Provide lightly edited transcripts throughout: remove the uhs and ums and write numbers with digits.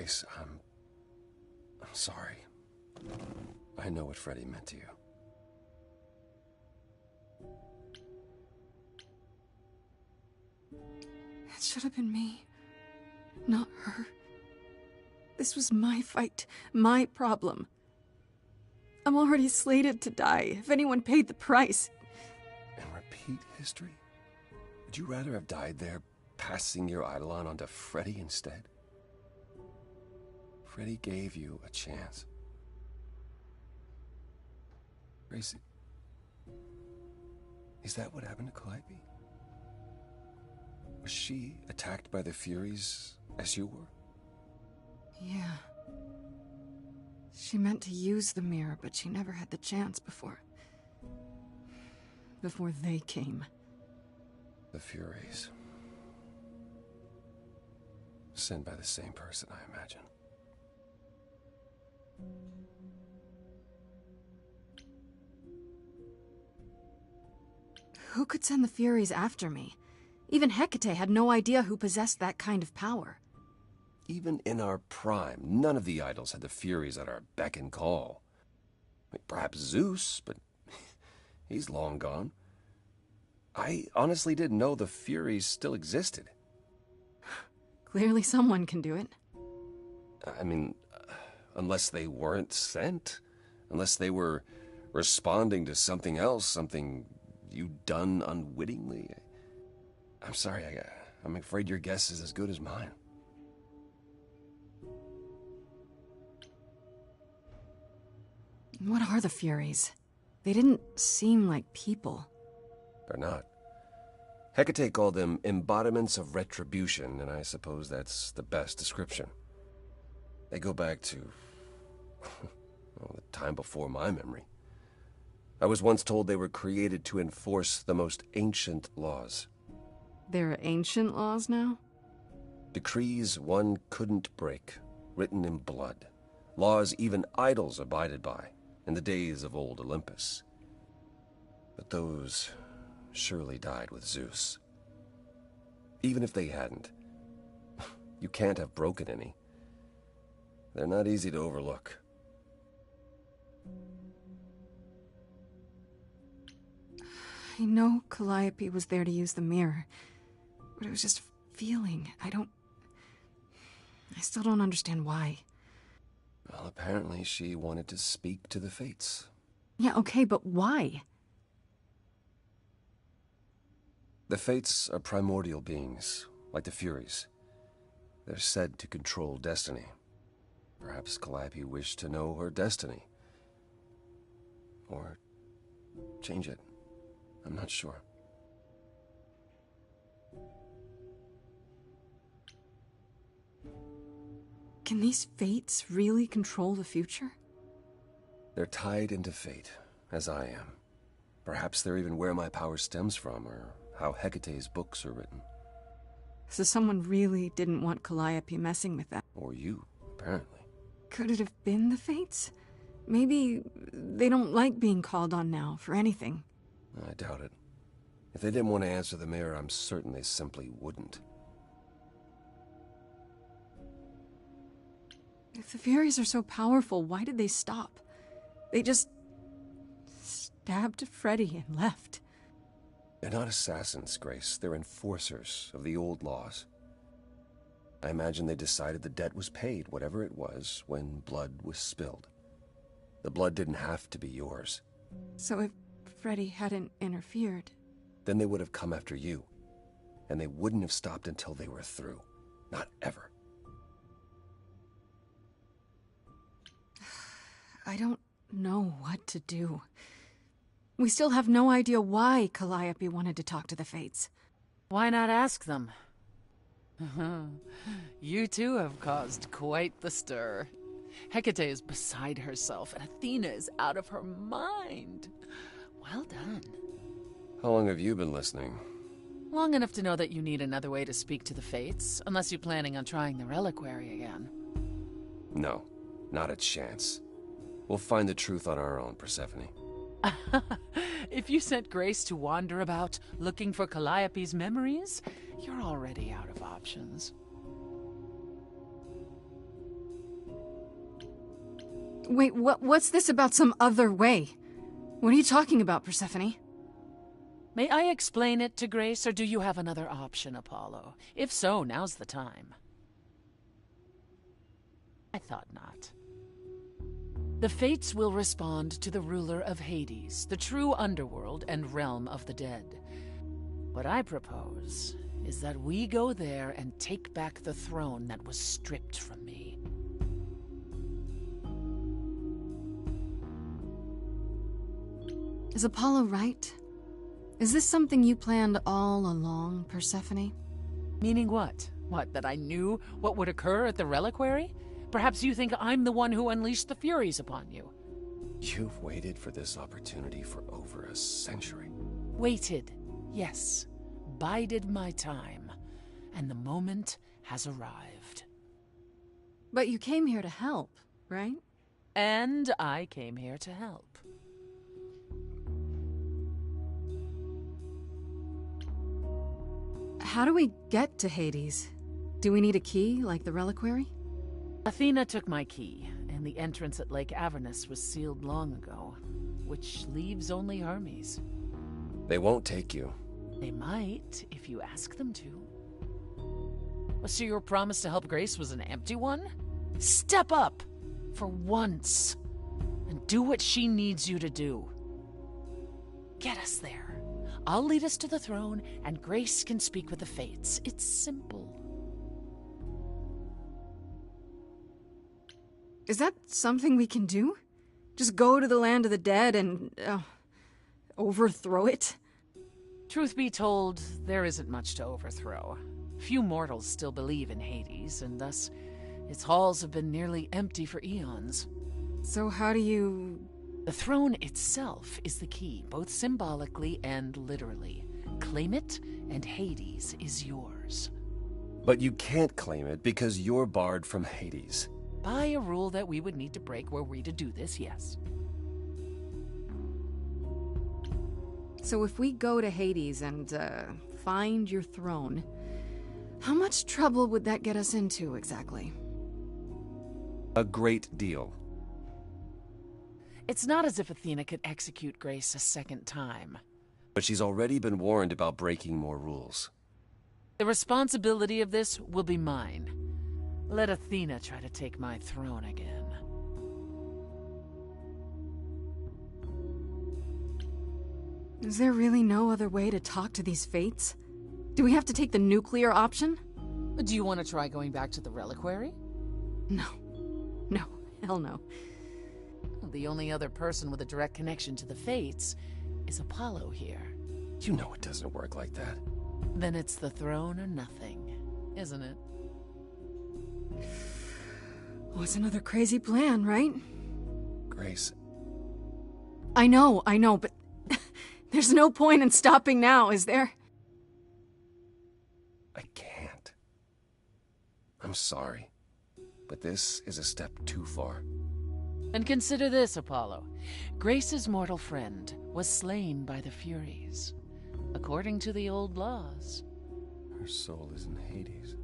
Grace, I'm sorry. I know what Freddie meant to you. It should have been me, not her. This was my fight, my problem. I'm already slated to die if anyone paid the price. And repeat history? Would you rather have died there, passing your Eidolon onto Freddie instead? Freddie gave you a chance. Gracie, is that what happened to Calliope? Was she attacked by the Furies as you were? Yeah. She meant to use the mirror, but she never had the chance before they came. The Furies. Sent by the same person, I imagine. Who could send the Furies after me? Even Hecate had no idea who possessed that kind of power. Even in our prime, none of the idols had the Furies at our beck and call. I mean, perhaps Zeus, but he's long gone. I honestly didn't know the Furies still existed. Clearly someone can do it. I mean, unless they weren't sent. Unless they were responding to something else, something you'd done unwittingly. I'm sorry, I'm afraid your guess is as good as mine. What are the Furies? They didn't seem like people. They're not. Hecate called them embodiments of retribution, and I suppose that's the best description. They go back to well, the time before my memory. I was once told they were created to enforce the most ancient laws. There are ancient laws now? Decrees one couldn't break, written in blood. Laws even idols abided by in the days of old Olympus. But those surely died with Zeus. Even if they hadn't, you can't have broken any. They're not easy to overlook. I know Calliope was there to use the mirror, but it was just a feeling. I still don't understand why. Well, apparently she wanted to speak to the Fates. Yeah, okay, but why? The Fates are primordial beings, like the Furies. They're said to control destiny. Perhaps Calliope wished to know her destiny. Or change it. I'm not sure. Can these Fates really control the future? They're tied into fate, as I am. Perhaps they're even where my power stems from, or how Hecate's books are written. So someone really didn't want Calliope messing with that. Or you, apparently. Could it have been the Fates? Maybe they don't like being called on now for anything. I doubt it. If they didn't want to answer the mirror, I'm certain they simply wouldn't. If the Furies are so powerful, why did they stop? They just stabbed Freddie and left. They're not assassins, Grace. They're enforcers of the old laws. I imagine they decided the debt was paid, whatever it was, when blood was spilled. The blood didn't have to be yours. So if Freddie hadn't interfered... Then they would have come after you. And they wouldn't have stopped until they were through. Not ever. I don't know what to do. We still have no idea why Calliope wanted to talk to the Fates. Why not ask them? You too have caused quite the stir. Hecate is beside herself, and Athena is out of her mind. Well done. How long have you been listening? Long enough to know that you need another way to speak to the Fates, unless you're planning on trying the reliquary again. No, not a chance. We'll find the truth on our own, Persephone. If you sent Grace to wander about looking for Calliope's memories, you're already out of options. Wait, what's this about some other way? What are you talking about, Persephone? May I explain it to Grace, or do you have another option, Apollo? If so, now's the time. I thought not. The Fates will respond to the ruler of Hades, the true underworld and realm of the dead. What I propose is that we go there and take back the throne that was stripped from me. Is Apollo right? Is this something you planned all along, Persephone? Meaning what? What, that I knew what would occur at the reliquary? Perhaps you think I'm the one who unleashed the Furies upon you. You've waited for this opportunity for over a century. Waited, yes. Bided my time. And the moment has arrived. But you came here to help, right? And I came here to help. How do we get to Hades? Do we need a key, like the reliquary? Athena took my key, and the entrance at Lake Avernus was sealed long ago, which leaves only Hermes. They won't take you. They might, if you ask them to. So your promise to help Grace was an empty one? Step up, for once, and do what she needs you to do. Get us there. I'll lead us to the throne, and Grace can speak with the Fates. It's simple. Is that something we can do? Just go to the land of the dead and, overthrow it? Truth be told, there isn't much to overthrow. Few mortals still believe in Hades, and thus its halls have been nearly empty for eons. So how do you... The throne itself is the key, both symbolically and literally. Claim it, and Hades is yours. But you can't claim it because you're barred from Hades. By a rule that we would need to break were we to do this, yes. So if we go to Hades and, find your throne, how much trouble would that get us into, exactly? A great deal. It's not as if Athena could execute Grace a second time. But she's already been warned about breaking more rules. The responsibility of this will be mine. Let Athena try to take my throne again. Is there really no other way to talk to these Fates? Do we have to take the nuclear option? Do you want to try going back to the reliquary? No. No. Hell no. The only other person with a direct connection to the Fates is Apollo here. You know it doesn't work like that. Then it's the throne or nothing, isn't it? Oh, it's another crazy plan, right? Grace. I know, but there's no point in stopping now, is there? I can't. I'm sorry, but this is a step too far. And consider this, Apollo. Grace's mortal friend was slain by the Furies, according to the old laws. Her soul is in Hades.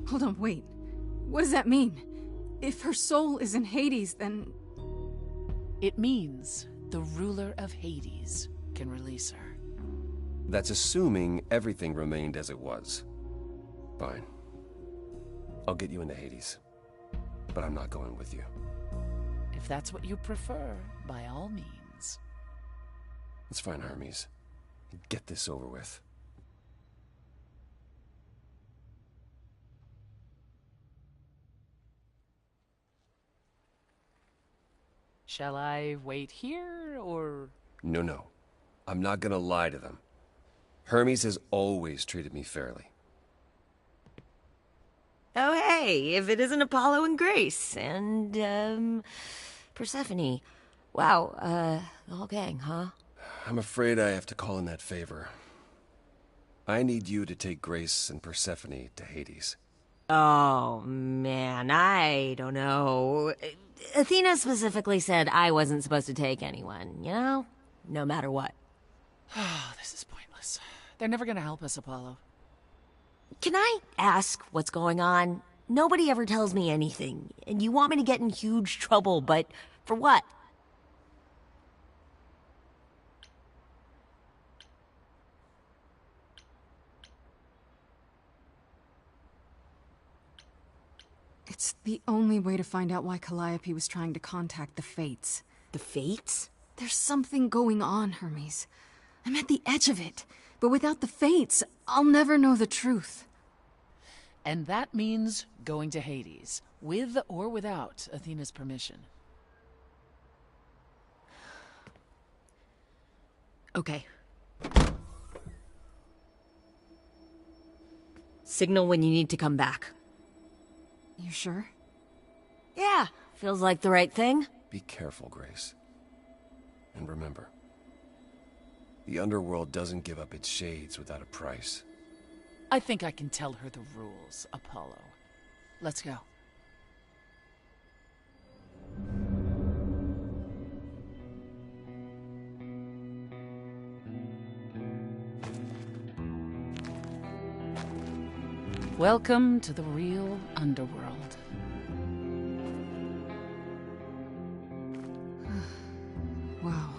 Hold on, wait. What does that mean? If her soul is in Hades, then... It means the ruler of Hades can release her. That's assuming everything remained as it was. Fine. I'll get you into Hades. But I'm not going with you. If that's what you prefer, by all means. It's fine, Hermes. Get this over with. Shall I wait here, or...? No. I'm not gonna lie to them. Hermes has always treated me fairly. Oh, hey, if it isn't Apollo and Grace, and, Persephone. Wow, the whole gang, huh? I'm afraid I have to call in that favor. I need you to take Grace and Persephone to Hades. Oh, man, I don't know. Athena specifically said I wasn't supposed to take anyone, you know? No matter what. Oh, this is pointless. They're never gonna help us, Apollo. Can I ask what's going on? Nobody ever tells me anything, and you want me to get in huge trouble, but for what? It's the only way to find out why Calliope was trying to contact the Fates. The Fates? There's something going on, Hermes. I'm at the edge of it. But without the Fates, I'll never know the truth. And that means going to Hades, with or without Athena's permission. Okay. Signal when you need to come back. You sure? Yeah, feels like the right thing. Be careful, Grace. And remember, the underworld doesn't give up its shades without a price. I think I can tell her the rules, Apollo. Let's go. Welcome to the real underworld. Wow.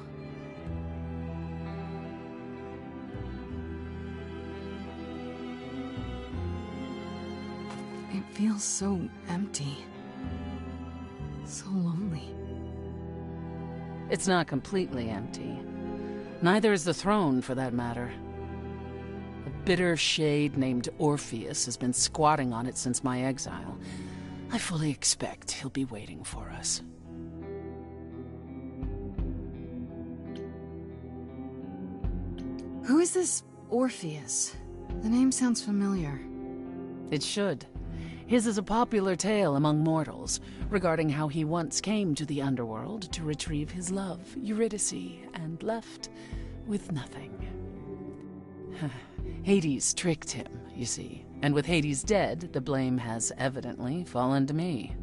It feels so empty. So lonely. It's not completely empty. Neither is the throne, for that matter. A bitter shade named Orpheus has been squatting on it since my exile. I fully expect he'll be waiting for us. Who is this Orpheus? The name sounds familiar. It should. His is a popular tale among mortals, regarding how he once came to the underworld to retrieve his love, Eurydice, and left with nothing. Hades tricked him, you see, and with Hades dead, the blame has evidently fallen to me.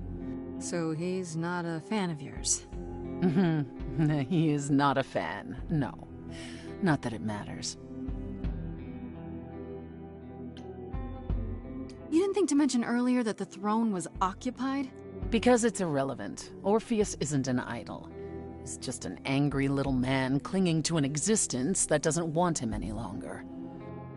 So he's not a fan of yours? He is not a fan, no. Not that it matters. You didn't think to mention earlier that the throne was occupied? Because it's irrelevant. Orpheus isn't an idol. He's just an angry little man clinging to an existence that doesn't want him any longer.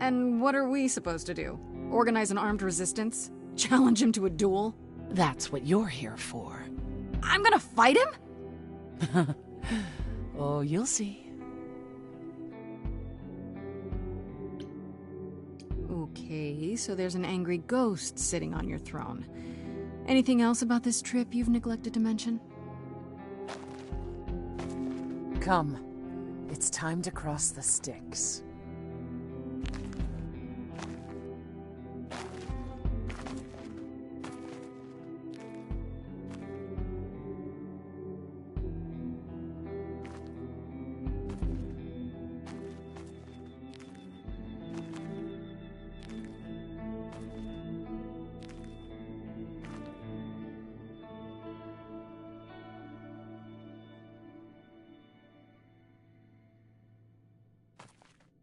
And what are we supposed to do? Organize an armed resistance? Challenge him to a duel? That's what you're here for. I'm gonna fight him? Oh, you'll see. Okay, so there's an angry ghost sitting on your throne. Anything else about this trip you've neglected to mention? Come. It's time to cross the Styx.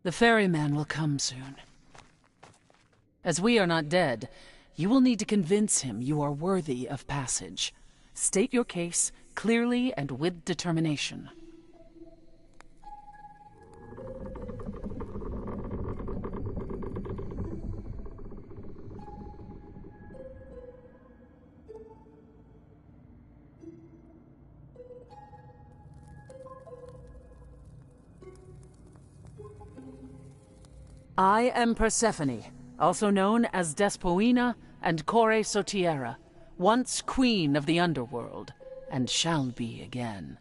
The ferryman will come soon. As we are not dead, you will need to convince him you are worthy of passage. State your case clearly and with determination. I am Persephone, also known as Despoina and Kore Sotiera, once queen of the underworld, and shall be again.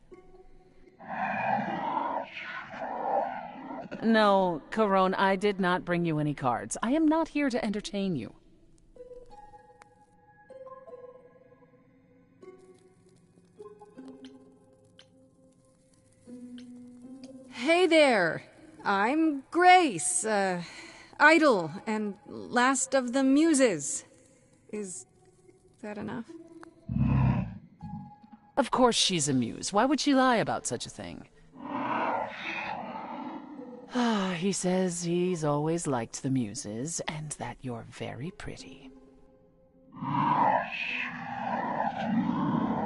No, Charon, I did not bring you any cards. I am not here to entertain you. Hey there! I'm Grace, idol and last of the muses. Is that enough? Of course she's a muse. Why would she lie about such a thing? He says he's always liked the muses, and that you're very pretty.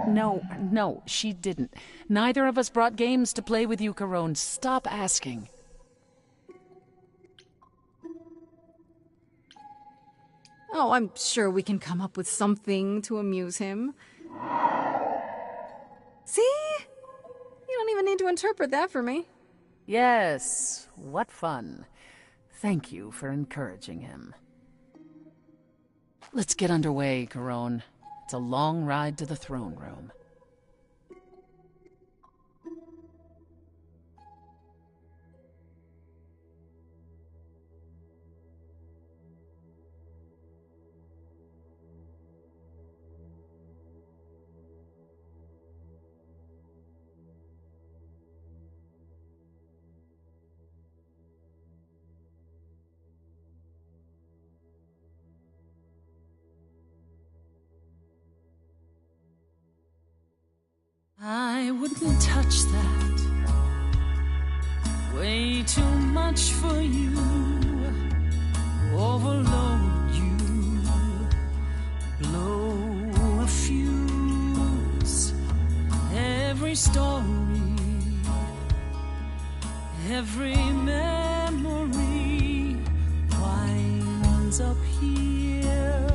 No, she didn't. Neither of us brought games to play with you, Carone. Stop asking. Oh, I'm sure we can come up with something to amuse him. See? You don't even need to interpret that for me. Yes, what fun. Thank you for encouraging him. Let's get underway, Carone. It's a long ride to the throne room. I wouldn't touch that. Way too much for you. Overload you. Blow a fuse. Every story, every memory winds up here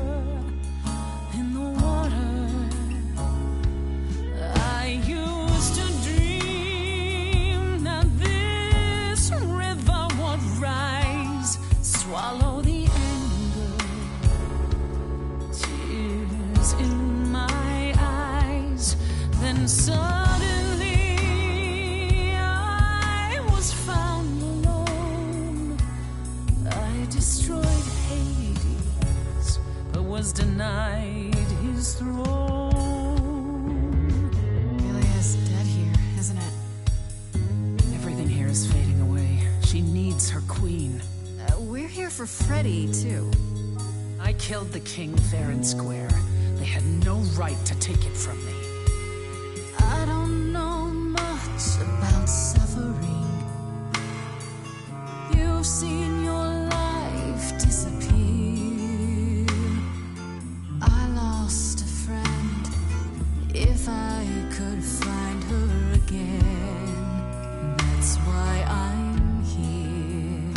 in the water. I used to dream that this river would rise, swallow the anger, tears in my eyes. Then suddenly I was found alone. I destroyed Hades, but was denied his throne. She needs her queen. We're here for Freddy, too. I killed the king fair and square. They had no right to take it from me. I don't know much about suffering. You've seen your life disappear. I lost a friend. If I could find her again, that's why I'm here.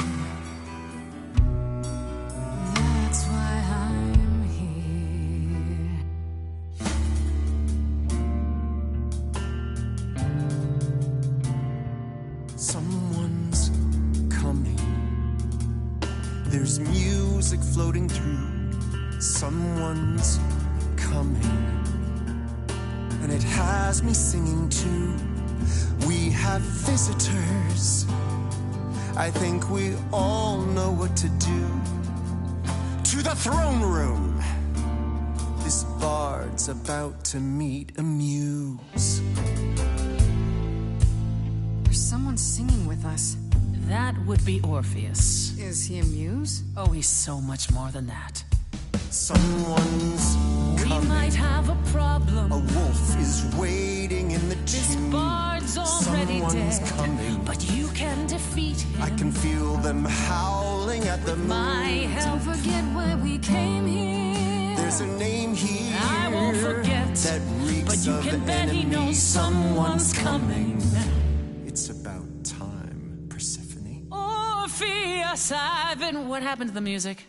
That's why I'm here. Someone's coming. There's music floating through. Someone's coming. And it has me singing too. We have visitors. I think we all know what to do. To the throne room. This bard's about to meet a muse. There's someone singing with us. That would be Orpheus. Is he a muse? Oh, he's so much more than that. Someone's We coming. might have a problem. A wolf is waiting in the This tomb. bard's already Someone's dead, coming. but you can defeat him. I can feel them howling at the moon. My help. Don't forget why we came here. There's a name here I won't forget, that reeks but you of can bet enemy. he knows someone's coming. It's about time, Persephone. Orpheus, I've been... What happened to the music?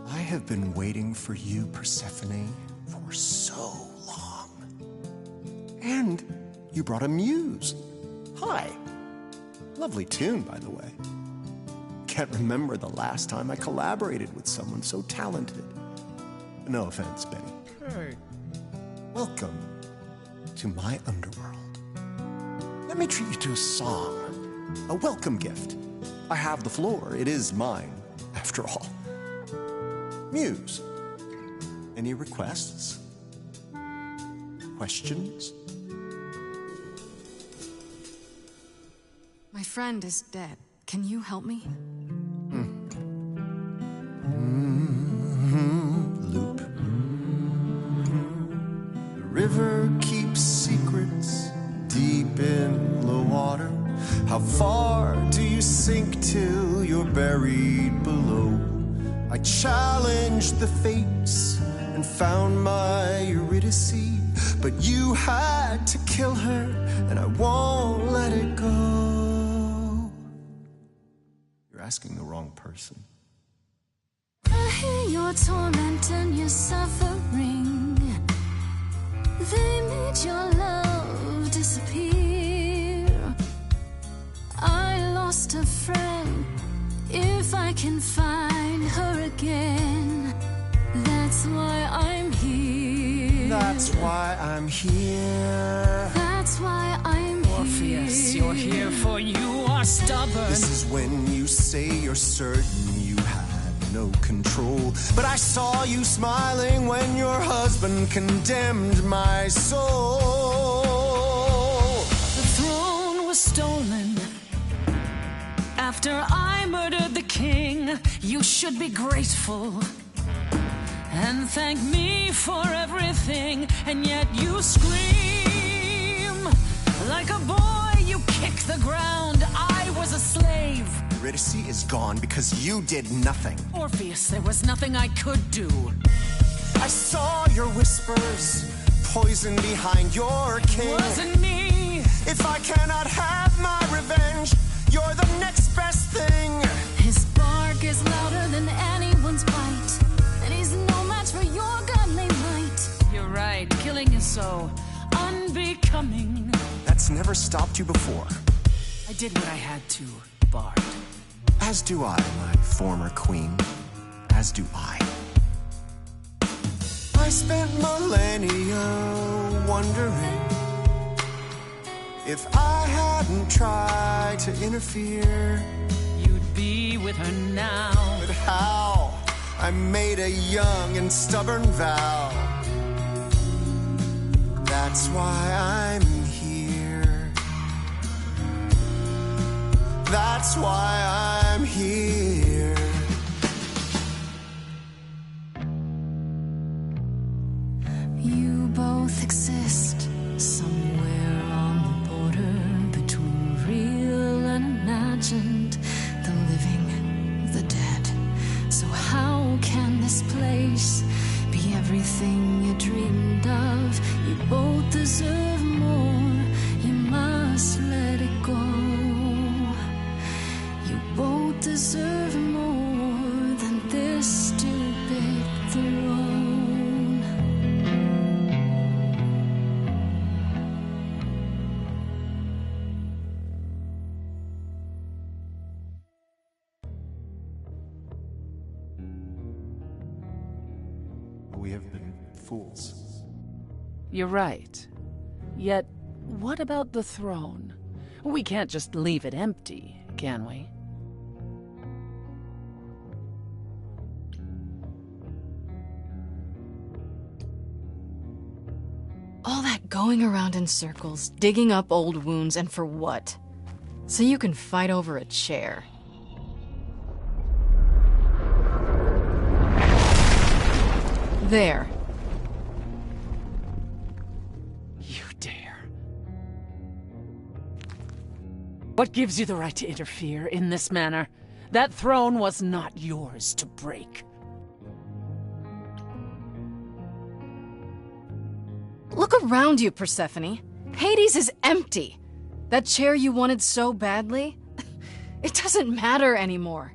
I have been waiting for you, Persephone, for so long. And you brought a muse. Hi. Lovely tune, by the way. Can't remember the last time I collaborated with someone so talented. No offense, Benny. Hey. Welcome to my underworld. Let me treat you to a song, a welcome gift. I have the floor. It is mine, after all. Muse, any requests? Questions? My friend is dead. Can you help me? Loop. The river keeps secrets deep in the water. How far do you sink till you're buried below? I challenged the fates and found my Eurydice, but you had to kill her, and I won't let it go. You're asking the wrong person. I hear your torment and your suffering. They made your love disappear. I lost a friend. If I can find her again, that's why I'm here. That's why I'm here. That's why I'm here. Orpheus, you're here for you are stubborn. This is when you say you're certain you had no control. But I saw you smiling when your husband condemned my soul. The throne was stolen after I murdered the king. You should be grateful and thank me for everything, and yet you scream like a boy. You kick the ground. I was a slave. Eurydice is gone because you did nothing. Orpheus, there was nothing I could do. I saw your whispers, poison behind your king. Wasn't me. If I cannot have my revenge, you're the next best thing. His bark is louder than anyone's bite, and he's no match for your godly might. You're right, killing is so unbecoming. That's never stopped you before. I did what I had to, Bard. As do I, my former queen. As do I. I spent millennia wondering if I hadn't tried to interfere. You'd be with her now. But how? I made a young and stubborn vow. That's why I'm here. That's why I'm here. You both exist somewhere on the border between real and imagined, the living, the dead. So how can this place be everything you dreamed of? You both deserve more. You must let it go. You both deserve more than this stupid throne. We have been fools. You're right. Yet, what about the throne? We can't just leave it empty, can we? All that going around in circles, digging up old wounds, and for what? So you can fight over a chair. There. You dare. What gives you the right to interfere in this manner? That throne was not yours to break. Look around you, Persephone. Hades is empty. That chair you wanted so badly, it doesn't matter anymore.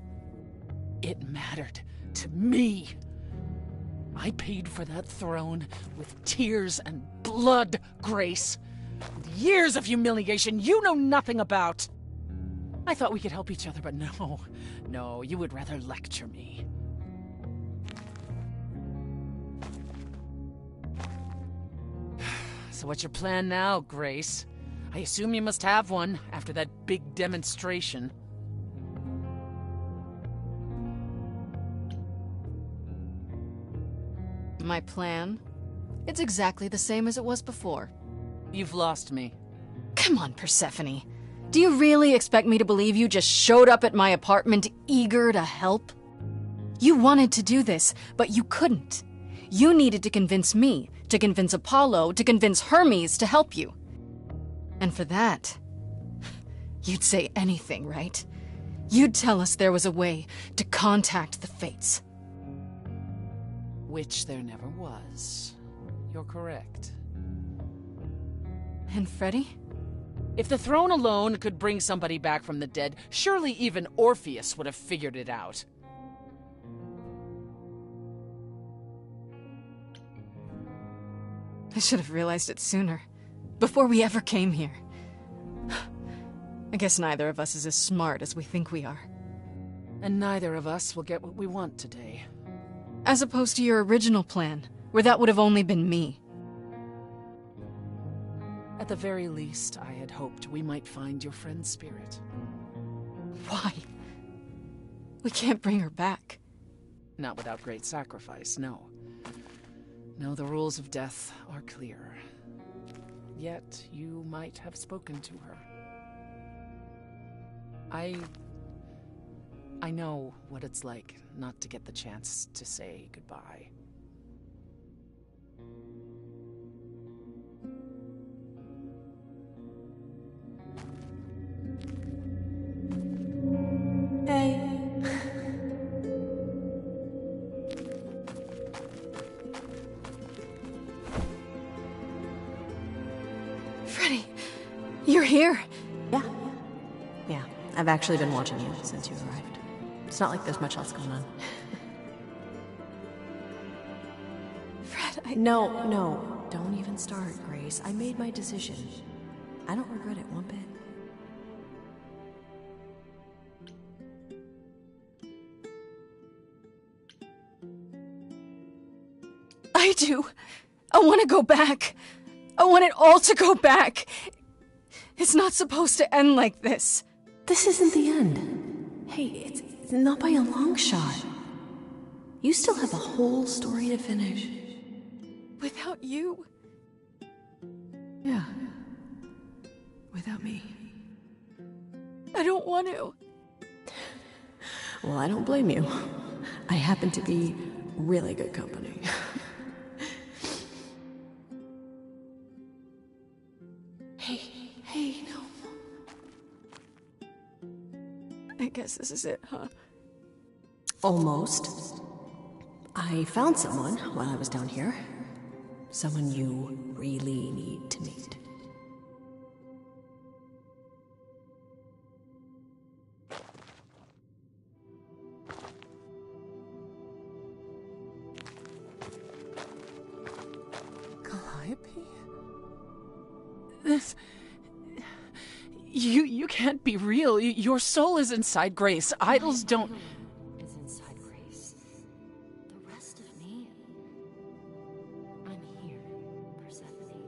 It mattered to me. I paid for that throne with tears and blood, Grace. With years of humiliation you know nothing about. I thought we could help each other, but no, you would rather lecture me. So what's your plan now, Grace? I assume you must have one after that big demonstration. My plan? It's exactly the same as it was before. You've lost me. Come on, Persephone. Do you really expect me to believe you just showed up at my apartment eager to help? You wanted to do this, but you couldn't. You needed to convince me, to convince Apollo, to convince Hermes to help you. And for that, You'd say anything, right? You'd tell us there was a way to contact the Fates. Which there never was. You're correct. And Freddy? If the throne alone could bring somebody back from the dead, surely even Orpheus would have figured it out. I should have realized it sooner. Before we ever came here. I guess neither of us is as smart as we think we are. And neither of us will get what we want today. As opposed to your original plan, where that would have only been me. At the very least, I had hoped we might find your friend's spirit. Why? We can't bring her back. Not without great sacrifice, no. No, the rules of death are clear. Yet, you might have spoken to her. I know what it's like not to get the chance to say goodbye. Hey. Freddy, you're here. Yeah, I've actually been watching you since you arrived. It's not like there's much else going on. Fred, No, don't even start, Grace. I made my decision. I don't regret it one bit. I do. I want to go back. I want it all to go back. It's not supposed to end like this. This isn't the end. Hey, it's not by a long shot. You still have a whole story to finish. Without you? Yeah. Without me. I don't want to. Well, I don't blame you. I happen to be really good company. Hey, no. I guess this is it, huh? Almost. I found someone while I was down here. Someone you really need to meet. Calliope? This... You can't be real. Your soul is inside Grace. Idols don't... Is inside Grace. The rest of me... I'm here, Persephone.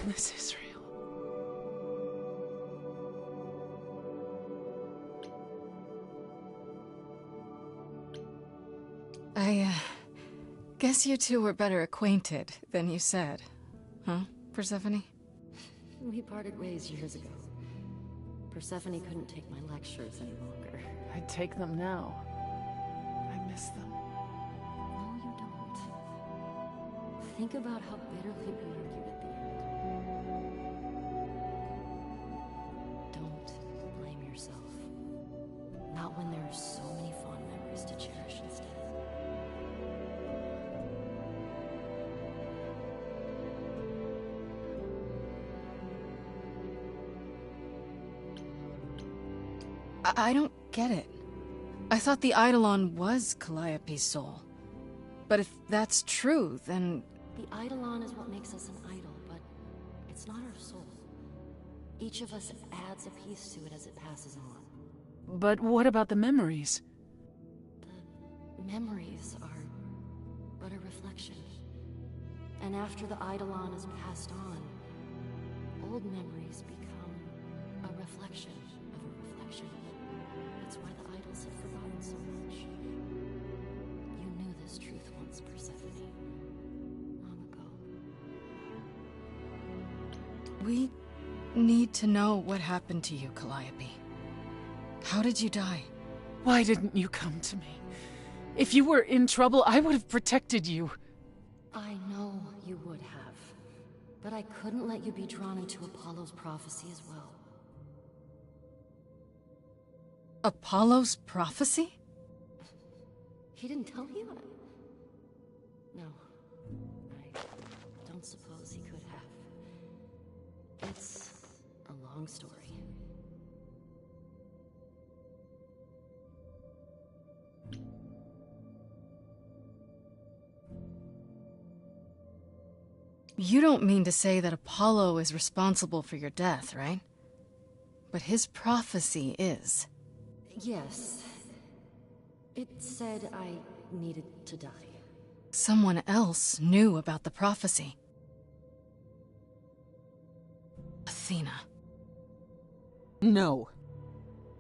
This is real. I guess you two were better acquainted than you said. Huh, Persephone? We parted ways years ago. Persephone couldn't take my lectures any longer. I'd take them now. I miss them. No, you don't. Think about how bitterly we argued at the end. Don't blame yourself. Not when there are so many fond memories to cherish instead. I don't get it. I thought the Eidolon was Calliope's soul. But if that's true, then... The Eidolon is what makes us an idol, but it's not our soul. Each of us adds a piece to it as it passes on. But what about the memories? The memories are but a reflection. And after the Eidolon is passed on, old memories become a reflection of a reflection. That's why the idols have forgotten so much. You knew this truth once, Persephone. Long ago. We need to know what happened to you, Calliope. How did you die? Why didn't you come to me? If you were in trouble, I would have protected you. I know you would have. But I couldn't let you be drawn into Apollo's prophecy as well. Apollo's prophecy? He didn't tell you? No. I don't suppose he could have. It's a long story. You don't mean to say that Apollo is responsible for your death, right? But his prophecy is. Yes. It said I needed to die. Someone else knew about the prophecy. Athena. No.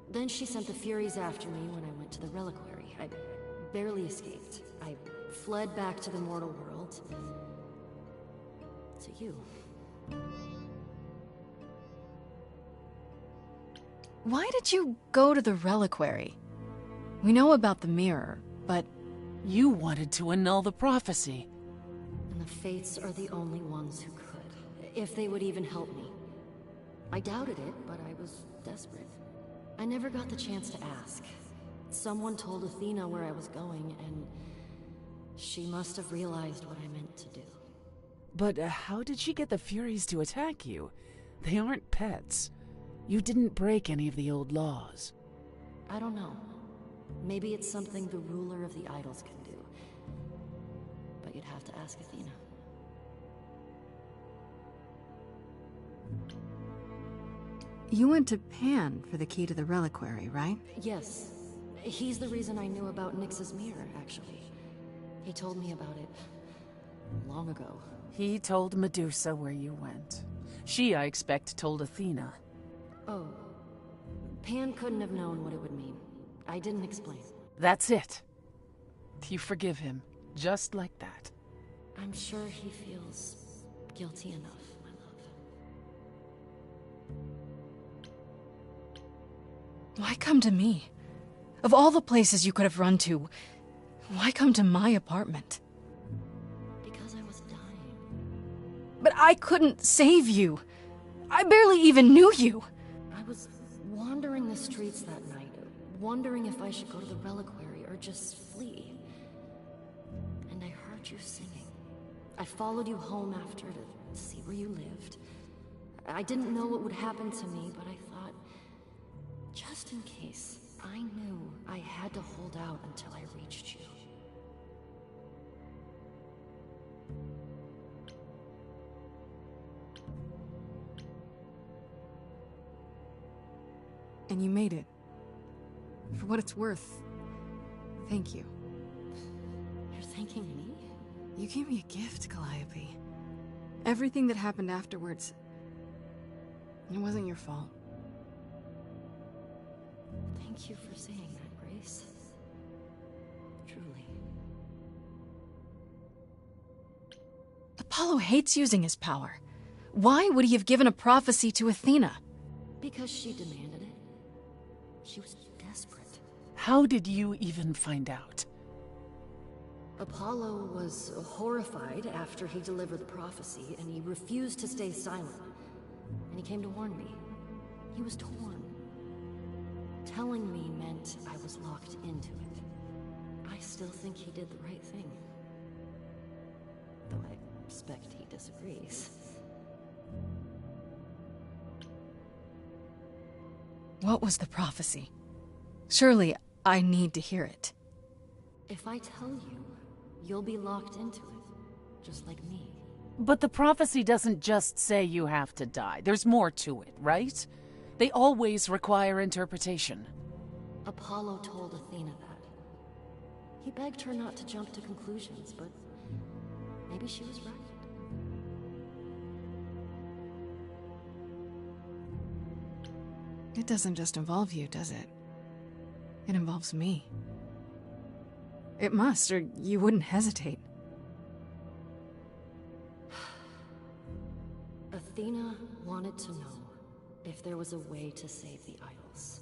Then she sent the Furies after me when I went to the reliquary. I barely escaped. I fled back to the mortal world. To you. Why did you go to the reliquary? We know about the mirror, but... You wanted to annul the prophecy. And the Fates are the only ones who could. If they would even help me. I doubted it, but I was desperate. I never got the chance to ask. Someone told Athena where I was going, and... she must have realized what I meant to do. But how did she get the Furies to attack you? They aren't pets. You didn't break any of the old laws. I don't know. Maybe it's something the ruler of the idols can do. But you'd have to ask Athena. You went to Pan for the key to the reliquary, right? Yes. He's the reason I knew about Nyx's mirror, actually. He told me about it long ago. He told Medusa where you went. She, I expect, told Athena. Oh. Pan couldn't have known what it would mean. I didn't explain. That's it. You forgive him, just like that. I'm sure he feels guilty enough, my love. Why come to me? Of all the places you could have run to, why come to my apartment? Because I was dying. But I couldn't save you. I barely even knew you. I was wandering the streets that night, wondering if I should go to the reliquary or just flee. And I heard you singing. I followed you home after to see where you lived. I didn't know what would happen to me, but I thought, just in case, I knew I had to hold out until I reached you. And you made it. For what it's worth, thank you. You're thanking me? You gave me a gift, Calliope. Everything that happened afterwards, it wasn't your fault. Thank you for saying that, Grace. Truly. Apollo hates using his power. Why would he have given a prophecy to Athena? Because she demanded it. She was desperate. How did you even find out? Apollo was horrified after he delivered the prophecy, and he refused to stay silent. And he came to warn me. He was torn. Telling me meant I was locked into it. I still think he did the right thing. Though I expect he disagrees. What was the prophecy? Surely I need to hear it. If I tell you, you'll be locked into it, just like me. But the prophecy doesn't just say you have to die. There's more to it, right? They always require interpretation. Apollo told Athena that. He begged her not to jump to conclusions, but maybe she was right. It doesn't just involve you, does it? It involves me. It must, or you wouldn't hesitate. Athena wanted to know if there was a way to save the idols.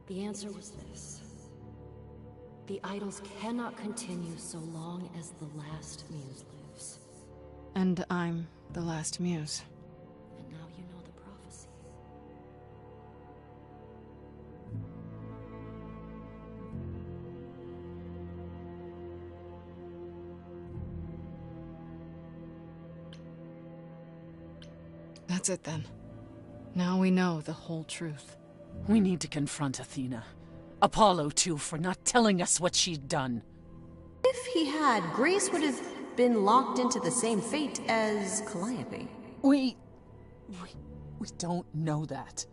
The answer was this. The idols cannot continue so long as the last muse lives. And I'm the last muse. And now you know the prophecy. That's it then. Now we know the whole truth. We need to confront Athena. Apollo, too, for not telling us what she'd done. If he had, Grace would have been locked into the same fate as Calliope. We don't know that.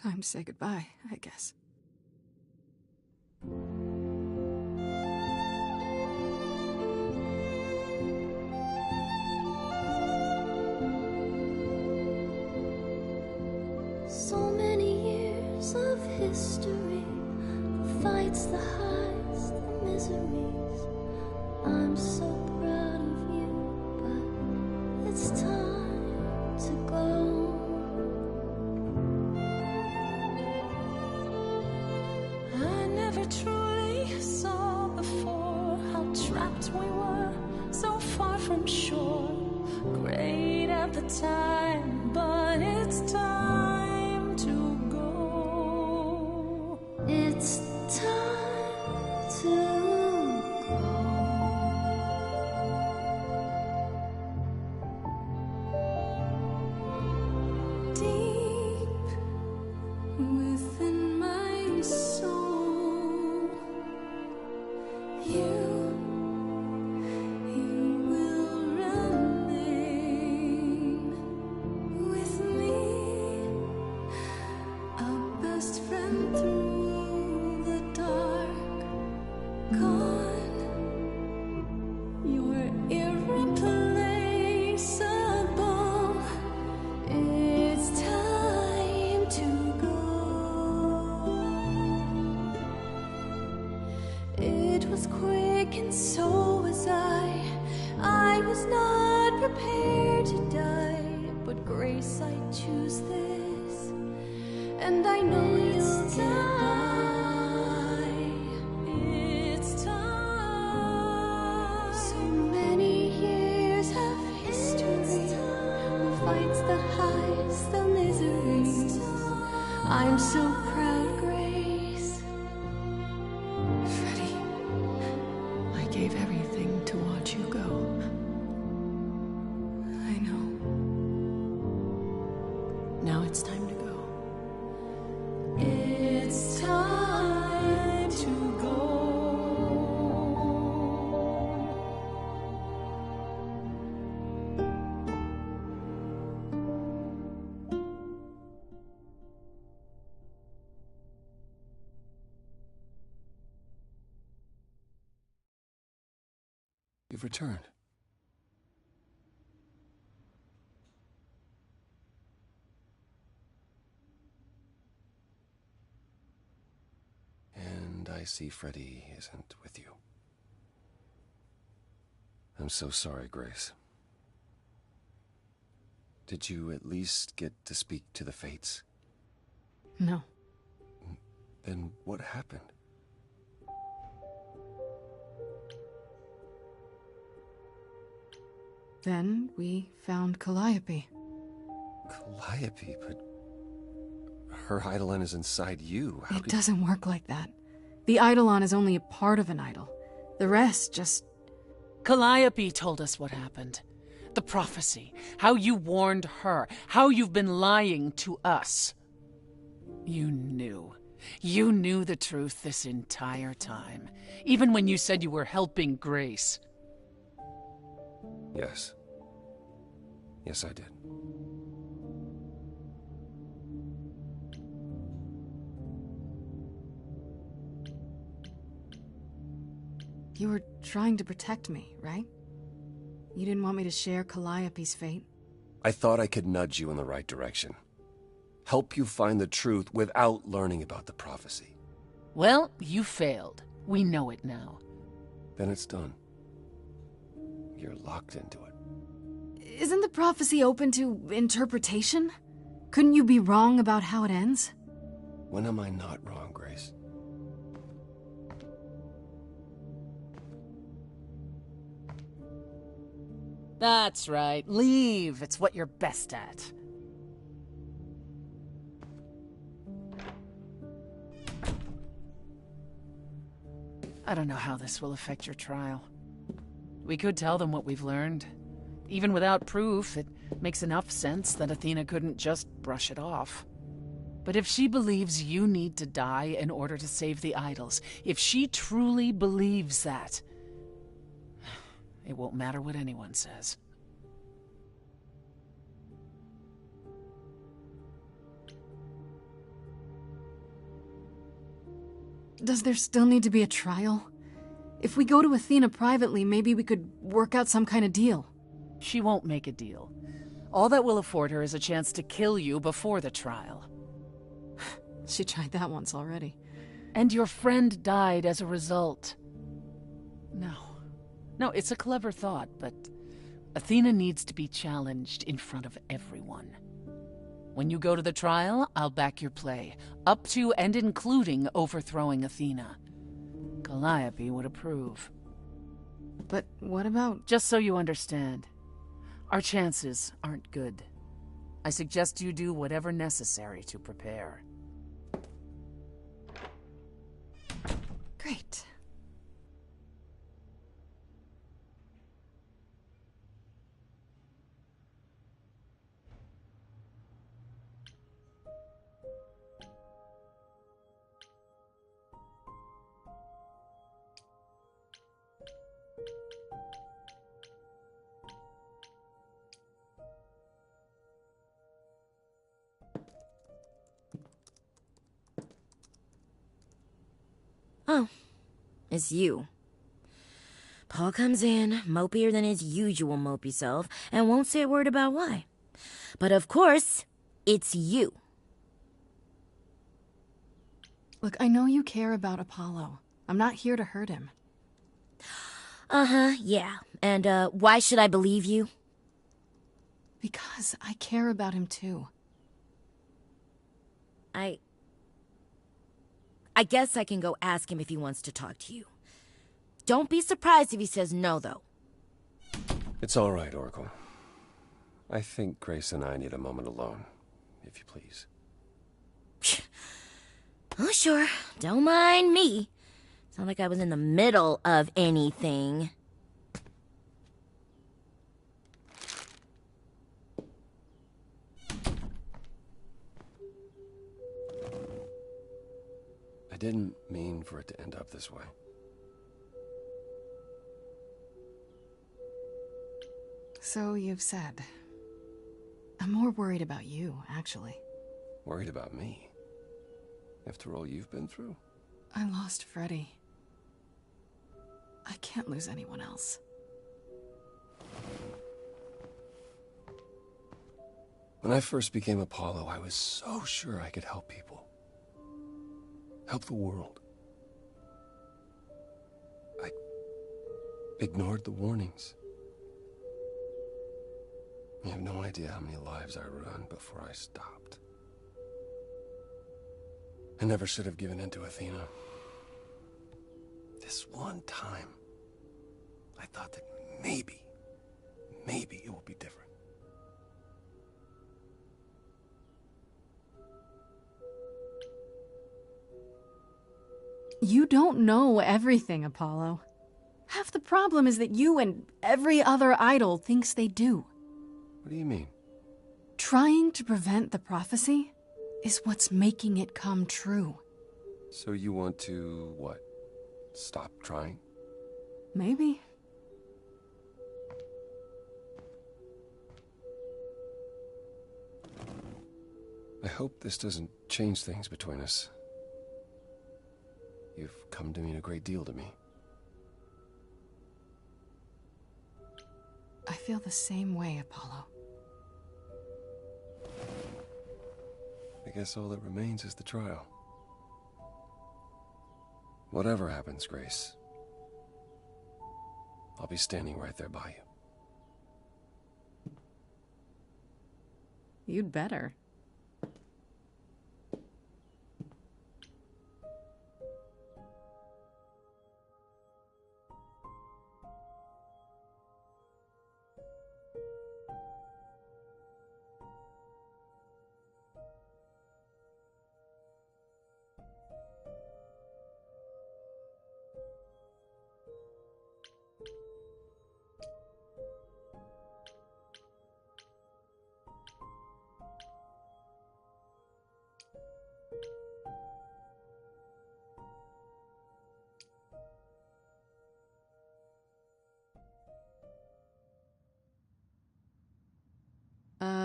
Time to say goodbye, I guess. So many years of history, the fights, the highs, the miseries. I'm so proud of you, but it's time to go. I never truly saw before how trapped we were, so far from shore. Great at the time, but it's time to go. It's time to go. Deep within my soul, you will remain with me, a best friend through the dark. Gone, you're irreplaceable. It's time to go. It was quick and so was I. I was not prepared to die, but Grace, I choose this, and I know you'll get by. It's time. So many years of history, the fights, the highs, the miseries. I'm so proud, Grace. Freddie, I gave everything to watch you go. I know. Now it's time to go. It's time to go. You've returned. And I see Freddie isn't with you. I'm so sorry, Grace. Did you at least get to speak to the Fates? No. Then what happened? Then we found Calliope. Calliope, but her Eidolon is inside you. How It could... doesn't work like that. The Eidolon is only a part of an idol. The rest just... Calliope told us what happened. The prophecy. How you warned her. How you've been lying to us. You knew. You knew the truth this entire time. Even when you said you were helping Grace. Yes. Yes, I did. You were trying to protect me, right? You didn't want me to share Calliope's fate? I thought I could nudge you in the right direction. Help you find the truth without learning about the prophecy. Well, you failed. We know it now. Then it's done. You're locked into it. Isn't the prophecy open to interpretation? Couldn't you be wrong about how it ends? When am I not wrong, Grace? That's right. Leave. It's what you're best at. I don't know how this will affect your trial. We could tell them what we've learned. Even without proof, it makes enough sense that Athena couldn't just brush it off. But if she believes you need to die in order to save the idols, if she truly believes that, it won't matter what anyone says. Does there still need to be a trial? If we go to Athena privately, maybe we could work out some kind of deal. She won't make a deal. All that will afford her is a chance to kill you before the trial. She tried that once already. And your friend died as a result. No, it's a clever thought, but Athena needs to be challenged in front of everyone. When you go to the trial, I'll back your play, up to and including overthrowing Athena. Calliope would approve. But what about... Just so you understand, our chances aren't good. I suggest you do whatever necessary to prepare. Great. Oh, it's you. Paul comes in, mopier than his usual mopey self, and won't say a word about why. But of course, it's you. Look, I know you care about Apollo. I'm not here to hurt him. Uh-huh, yeah. And, why should I believe you? Because I care about him too. I guess I can go ask him if he wants to talk to you. Don't be surprised if he says no, though. It's all right, Oracle. I think Grace and I need a moment alone, if you please. Oh, sure. Don't mind me. It's not like I was in the middle of anything. I didn't mean for it to end up this way. So you've said. I'm more worried about you, actually. Worried about me? After all you've been through? I lost Freddy. I can't lose anyone else. When I first became Apollo, I was so sure I could help people. Help the world. I ignored the warnings. You have no idea how many lives I ruined before I stopped. I never should have given in to Athena. This one time, I thought that maybe it will be different. You don't know everything, Apollo. Half the problem is that you and every other idol thinks they do. What do you mean? Trying to prevent the prophecy is what's making it come true. So you want to, what? Stop trying? Maybe. I hope this doesn't change things between us. You've come to mean a great deal to me. I feel the same way, Apollo. I guess all that remains is the trial. Whatever happens, Grace, I'll be standing right there by you. You'd better.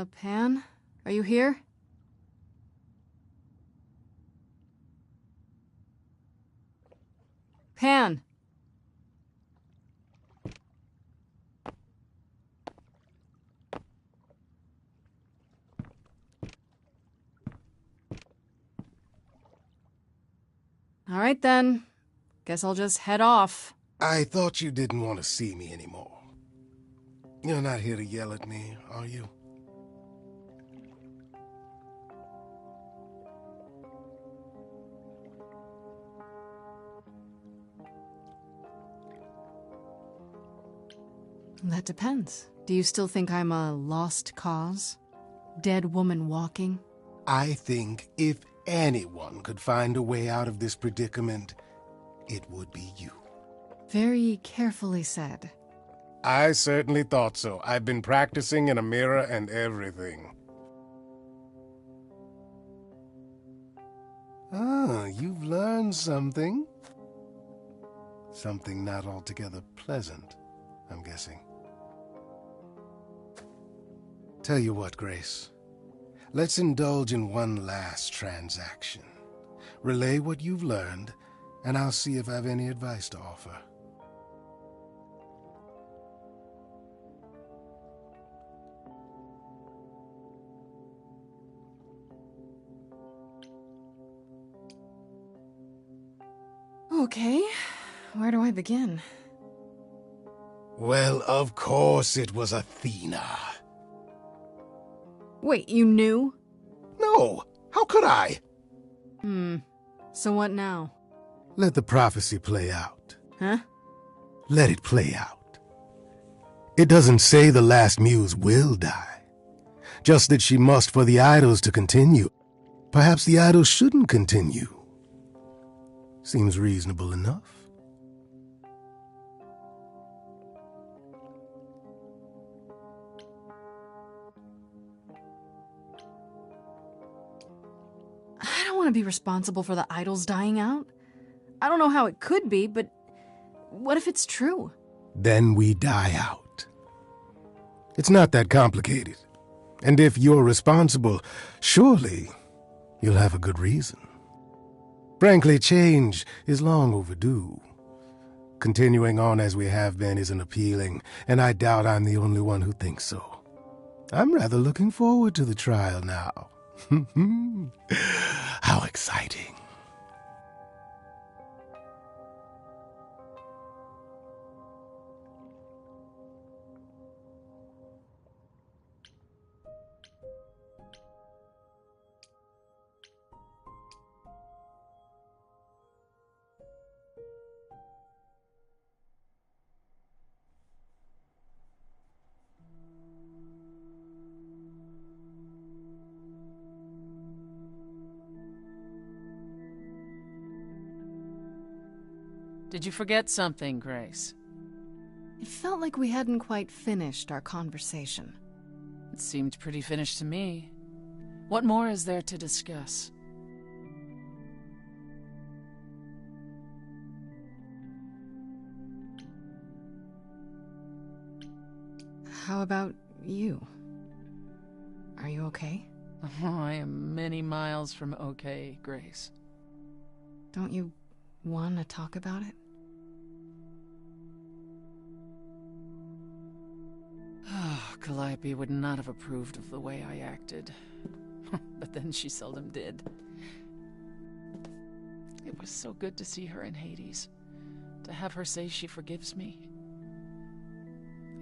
Pan? Are you here? Pan! All right then. Guess I'll just head off. I thought you didn't want to see me anymore. You're not here to yell at me, are you? That depends. Do you still think I'm a lost cause? Dead woman walking? I think if anyone could find a way out of this predicament, it would be you. Very carefully said. I certainly thought so. I've been practicing in a mirror and everything. Ah, you've learned something. Something not altogether pleasant, I'm guessing. Tell you what, Grace. Let's indulge in one last transaction. Relay what you've learned, and I'll see if I have any advice to offer. Okay, where do I begin? Well, of course it was Athena. Wait, you knew? No, how could I? So what now? Let the prophecy play out. Huh? Let it play out. It doesn't say the last muse will die, just that she must for the idols to continue. Perhaps the idols shouldn't continue. Seems reasonable enough. I don't want to be responsible for the idols dying out. I don't know how it could be, but what if it's true? Then we die out. It's not that complicated. And if you're responsible, surely you'll have a good reason. Frankly, change is long overdue. Continuing on as we have been isn't appealing, and I doubt I'm the only one who thinks so. I'm rather looking forward to the trial now. How exciting. Did you forget something, Grace? It felt like we hadn't quite finished our conversation. It seemed pretty finished to me. What more is there to discuss? How about you? Are you okay? Oh, I am many miles from okay, Grace. Don't you want to talk about it? Calliope would not have approved of the way I acted. But then she seldom did. It was so good to see her in Hades. To have her say she forgives me.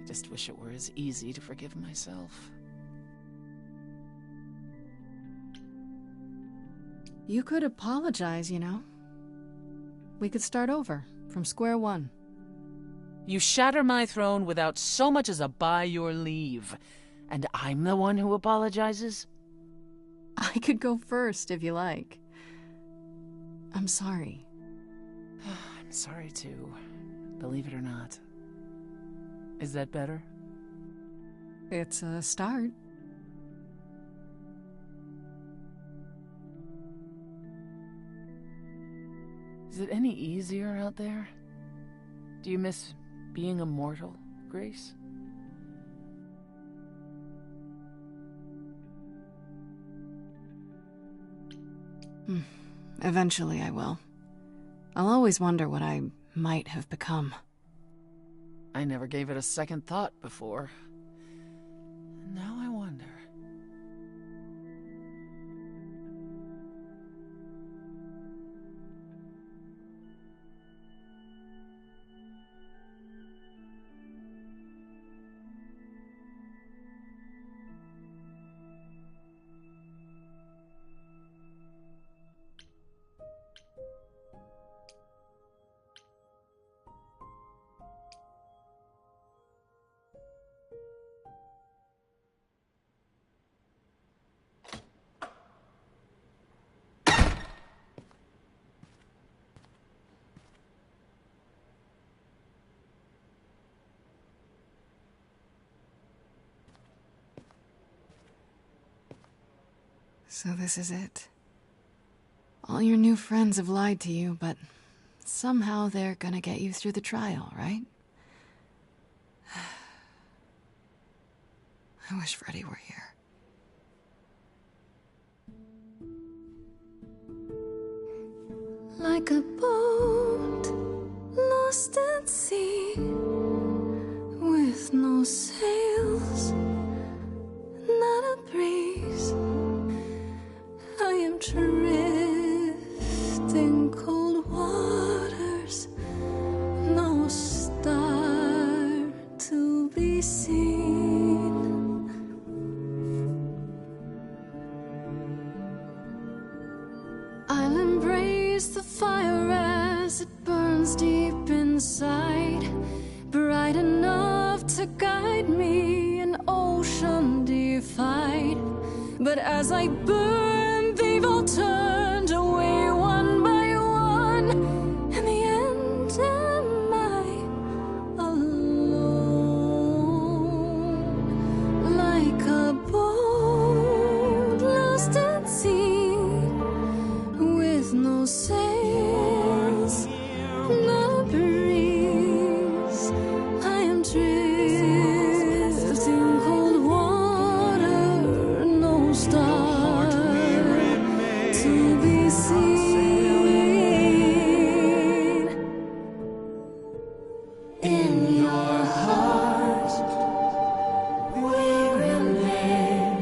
I just wish it were as easy to forgive myself. You could apologize, you know. We could start over, from square one. You shatter my throne without so much as a by your leave. And I'm the one who apologizes? I could go first, if you like. I'm sorry. I'm sorry, too. Believe it or not. Is that better? It's a start. Is it any easier out there? Do you miss being immortal, Grace? Eventually I will. I'll always wonder what I might have become. I never gave it a second thought before. Now I wonder. So this is it. All your new friends have lied to you, but somehow they're gonna get you through the trial, right? I wish Freddy were here. Like a boat lost at sea, with no sails, not a breeze. I am drifting cold waters, no star to be seen. I'll embrace the fire as it burns deep inside, bright enough to guide me, an ocean defied. But as I burn, they've all turned away one by one. In the end, am I alone? Like a boat lost at sea, with no sails, no breeze. I am drifting cold water, no star to be seen. In your heart we remain.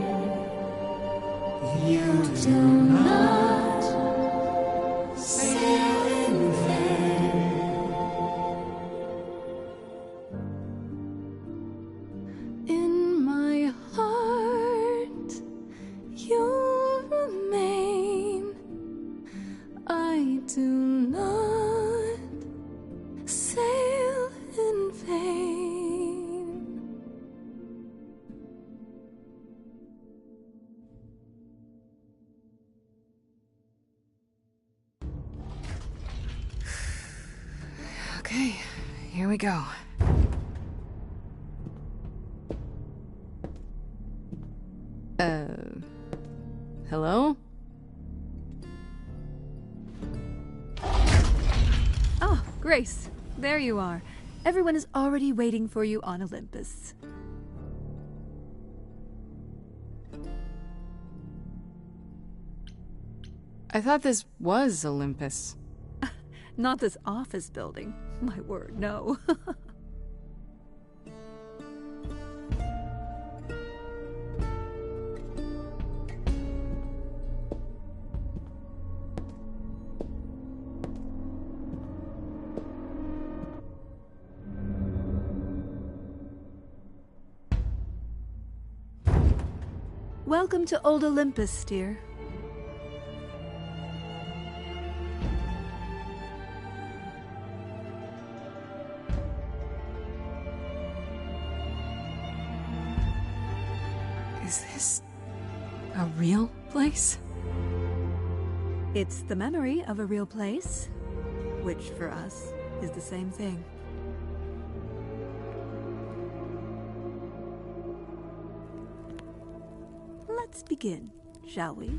You do not sail in vain. In my heart you remain. I do not sail in vain. Okay, here we go. Hello? Oh, Grace, there you are. Everyone is already waiting for you on Olympus. I thought this was Olympus. Not this office building. My word, no. Welcome to Old Olympus, dear. Is this a real place? It's the memory of a real place, which for us is the same thing. Let's begin, shall we?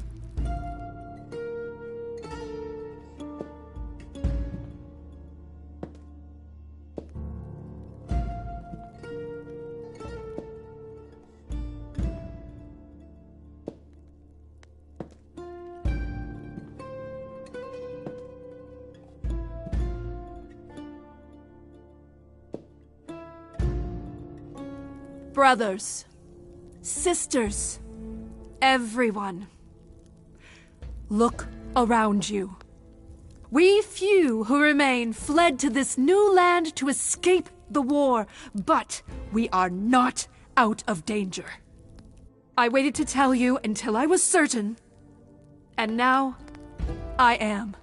brothers, sisters, everyone. Look around you. We few who remain fled to this new land to escape the war, but we are not out of danger. I waited to tell you until I was certain, and now I am.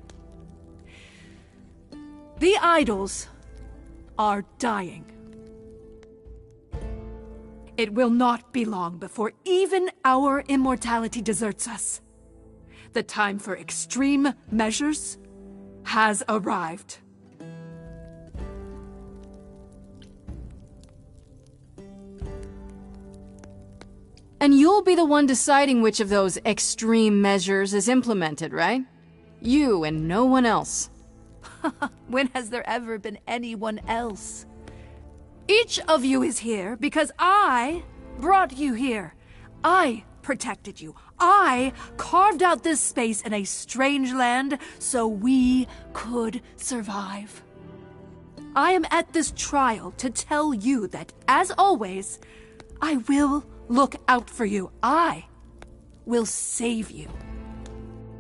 The idols are dying. It will not be long before even our immortality deserts us. The time for extreme measures has arrived. And you'll be the one deciding which of those extreme measures is implemented, right? You and no one else. When has there ever been anyone else? Each of you is here because I brought you here. I protected you. I carved out this space in a strange land so we could survive. I am at this trial to tell you that, as always, I will look out for you. I will save you.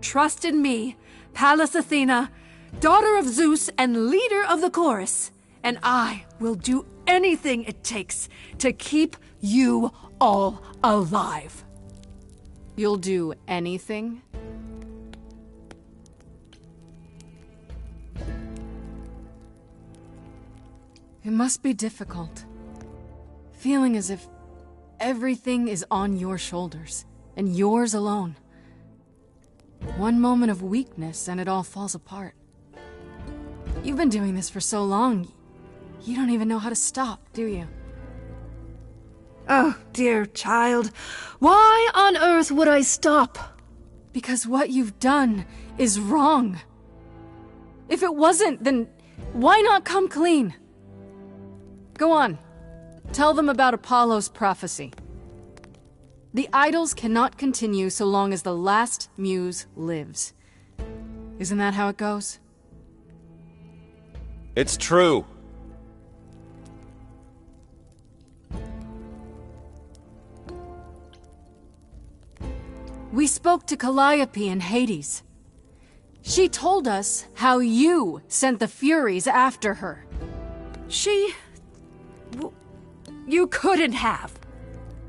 Trust in me, Pallas Athena, daughter of Zeus and leader of the chorus, and I will do anything it takes to keep you all alive. You'll do anything? It must be difficult. Feeling as if everything is on your shoulders, and yours alone. One moment of weakness and it all falls apart. You've been doing this for so long, you don't even know how to stop, do you? Oh, dear child, why on earth would I stop? Because what you've done is wrong. If it wasn't, then why not come clean? Go on. Tell them about Apollo's prophecy. The idols cannot continue so long as the last muse lives. Isn't that how it goes? It's true. We spoke to Calliope in Hades. She told us how you sent the Furies after her. You couldn't have.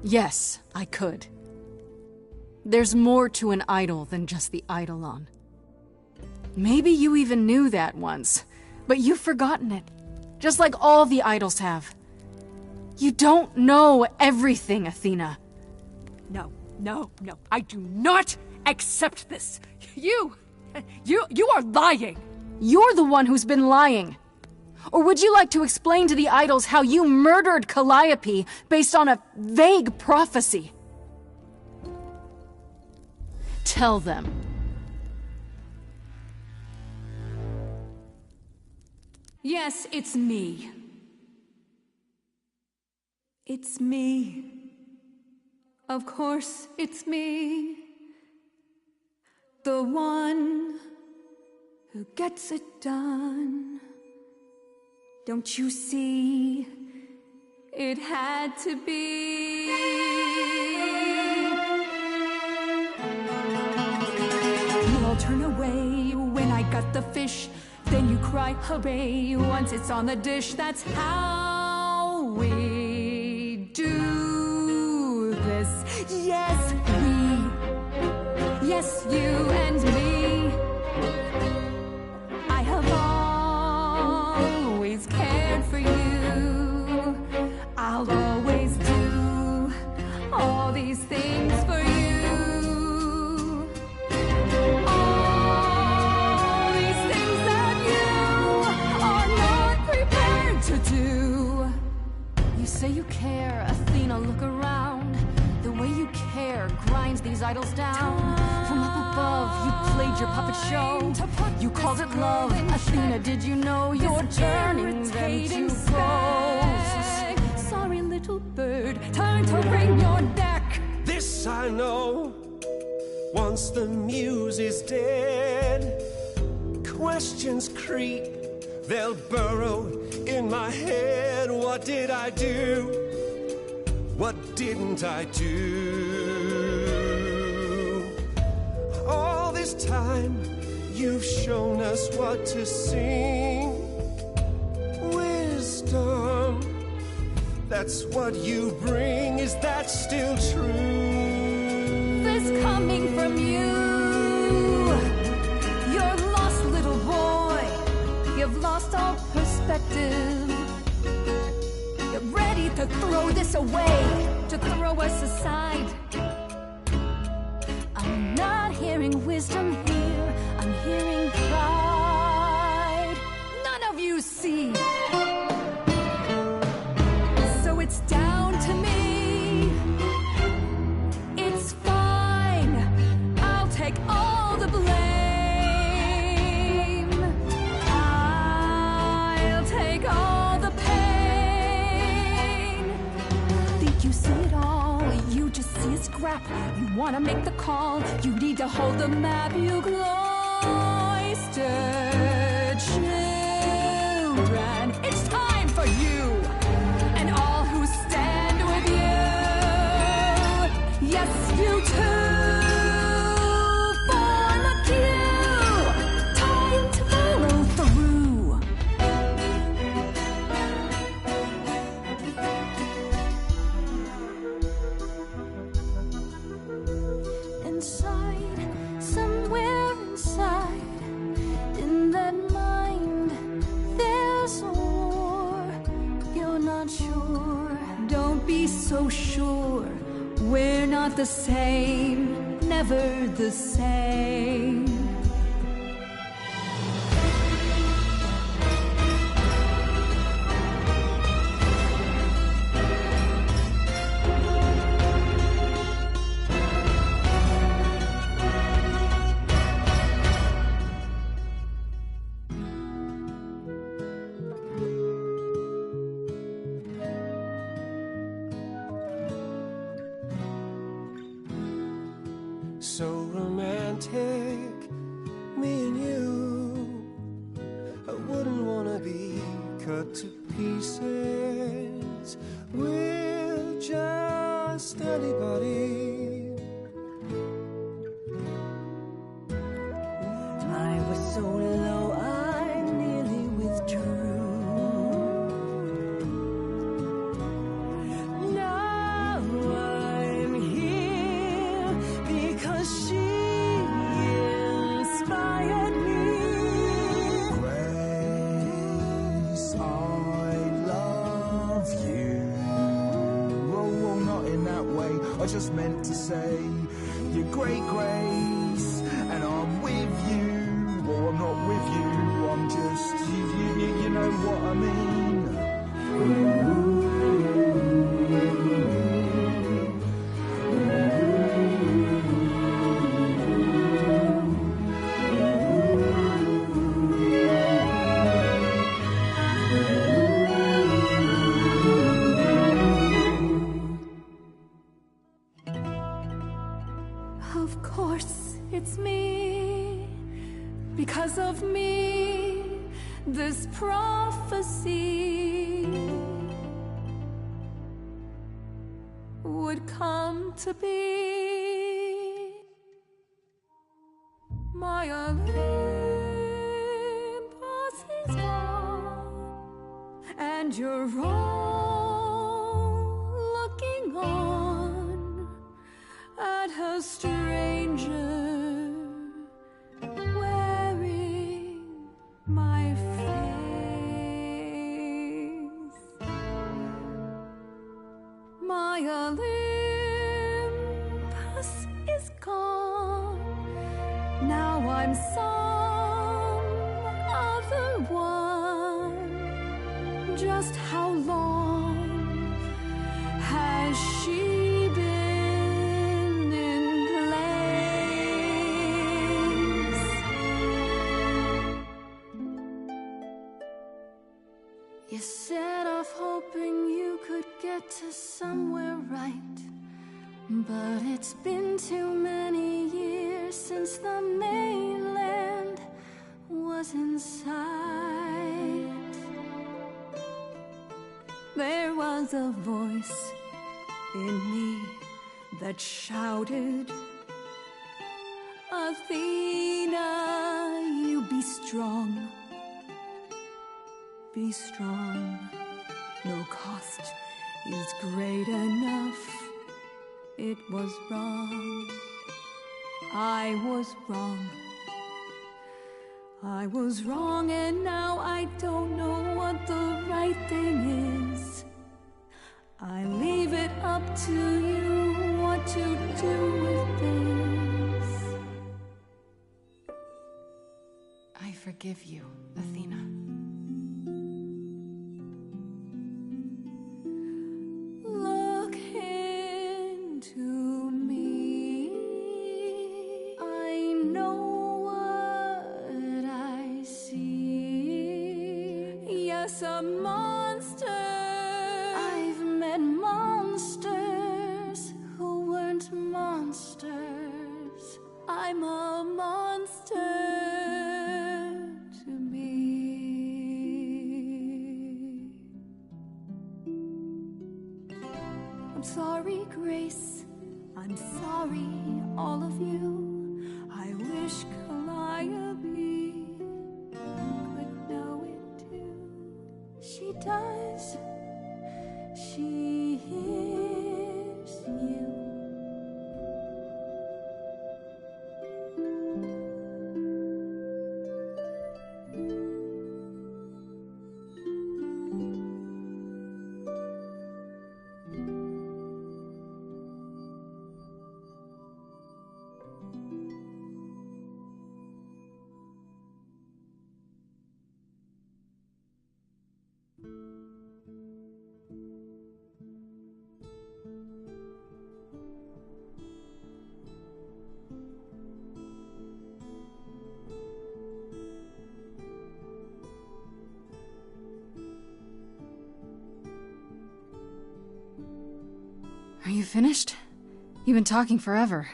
Yes, I could. There's more to an idol than just the Eidolon. Maybe you even knew that once, but you've forgotten it, just like all the idols have. You don't know everything, Athena. No, I do not accept this. You are lying. You're the one who's been lying. Or would you like to explain to the idols how you murdered Calliope based on a vague prophecy? Tell them. Yes, it's me. It's me. Of course, it's me. The one who gets it done. Don't you see? It had to be. You all turn away when I got the fish. Then you cry hooray once it's on the dish. That's how we do this. Yes, we. Yes, you and me. I have always cared for you. I'll always do all these things for you. All these things that you are not prepared to do. You say you care, Athena, look around. The way you care grinds these idols down. From up above, you played your puppet show. You called it love. Athena, did you know you're turning them to ghosts? Sorry, little bird, time to wring your neck. This I know, once the muse is dead, questions creep, they'll burrow in my head. What did I do? what didn't I do? All this time, you've shown us what to sing. Wisdom, that's what you bring. Is that still true? This coming from you. You're lost, little boy. You've lost all perspective. You're ready to throw this away, to throw us aside. I'm not hearing wisdom here. I'm hearing pride. None of you see. So it's down to me. It's fine. I'll take all the blame. I'll take all the pain. Think you see it all? You just see a scrap. You wanna make the call. You need to hold the map. You cloistered children. It's time for you and all who stand with you. Yes, you too. Form a queue. Time to follow through. Inside, somewhere inside, in that mind, there's a war. You're not sure. Don't be so sure. We're not the same, never the same. So romantic, me and you. I wouldn't wanna be cut to pieces. We're just anybody. I was so low, I nearly withdrew. Now I'm here because she inspired me. Grace, I love you. Oh, not in that way. I just meant to say you're great, Grace, and I'm with you. Or I'm not with you. I'm just you know what I mean. Of course, it's me. Because of me, this prophecy would come to be. My Olympus is gone, and you're all looking on at a stranger wearing my face. My Olympus is gone. Now I'm some other one. Just how long has she been in place? You set off hoping you could get to somewhere right, but it's been too many years since the mainland was in sight. There was a voice in me that shouted, Athena, you be strong. Be strong. No cost is great enough. It was wrong. I was wrong. I was wrong, and now I don't know what the right thing is. I leave it up to you what to do with this. I forgive you, Athena. Look into me. I know what I see. Yes, a monster. I've met monsters who weren't monsters. I'm a monster to me. I'm sorry, Grace. I'm sorry, all of you. I wish Calliope could know it too. She does. She hears you. Are you finished? You've been talking forever.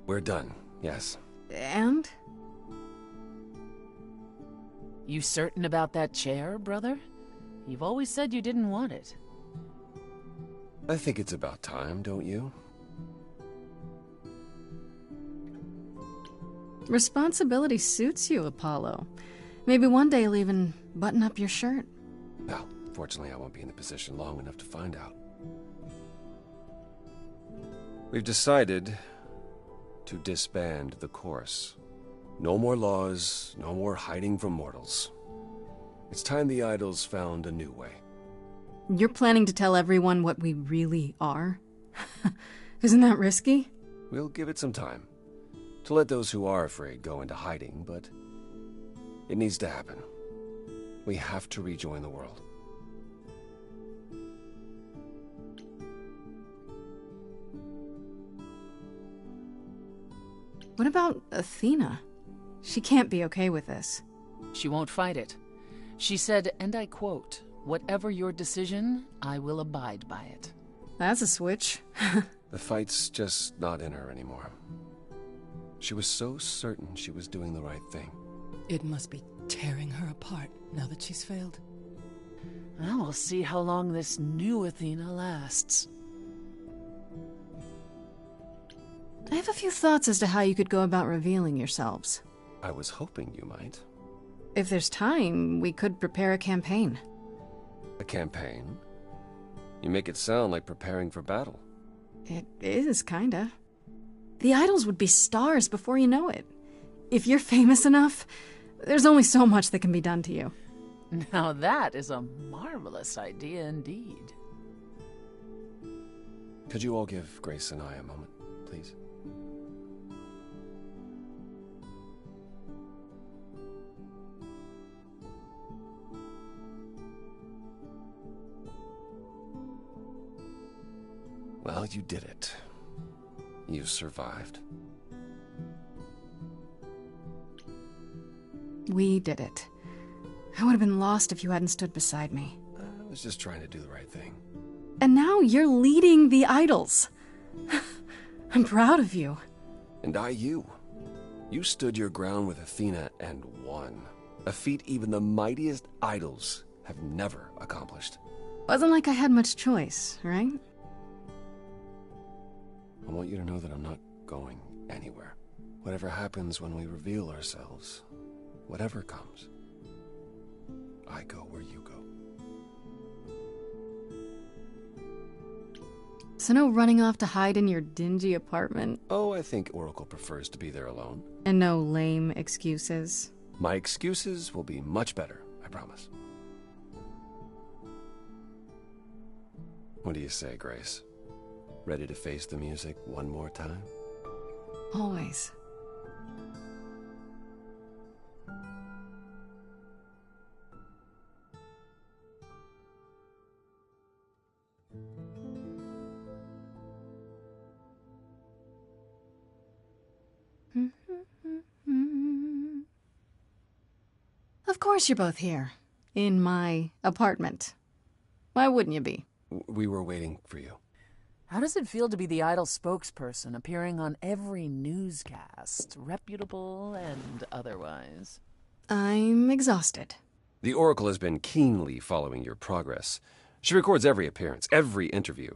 We're done, yes. And? You certain about that chair, brother? You've always said you didn't want it. I think it's about time, don't you? Responsibility suits you, Apollo. Maybe one day you'll even button up your shirt. Well, fortunately I won't be in the position long enough to find out. We've decided to disband the Chorus. No more laws, no more hiding from mortals. It's time the idols found a new way. You're planning to tell everyone what we really are? Isn't that risky? We'll give it some time to let those who are afraid go into hiding, but it needs to happen. We have to rejoin the world. What about Athena? She can't be okay with this. She won't fight it. She said, and I quote, "Whatever your decision, I will abide by it." That's a switch. The fight's just not in her anymore. She was so certain she was doing the right thing. It must be tearing her apart now that she's failed. Well, we'll see how long this new Athena lasts. I have a few thoughts as to how you could go about revealing yourselves. I was hoping you might. If there's time, we could prepare a campaign. A campaign? You make it sound like preparing for battle. It is, kinda. The idols would be stars before you know it. If you're famous enough, there's only so much that can be done to you. Now that is a marvelous idea indeed. Could you all give Grace and I a moment, please? Well, you did it. You survived. We did it. I would have been lost if you hadn't stood beside me. I was just trying to do the right thing. And now you're leading the idols. I'm proud of you. And you. You stood your ground with Athena and won. A feat even the mightiest idols have never accomplished. Wasn't like I had much choice, right? I want you to know that I'm not going anywhere. Whatever happens when we reveal ourselves, whatever comes, I go where you go. So no running off to hide in your dingy apartment? Oh, I think Oracle prefers to be there alone. And no lame excuses? My excuses will be much better, I promise. What do you say, Grace? Ready to face the music one more time? Always. Of course you're both here. In my apartment. Why wouldn't you be? We were waiting for you. How does it feel to be the Idol spokesperson, appearing on every newscast, reputable and otherwise? I'm exhausted. The Oracle has been keenly following your progress. She records every appearance, every interview.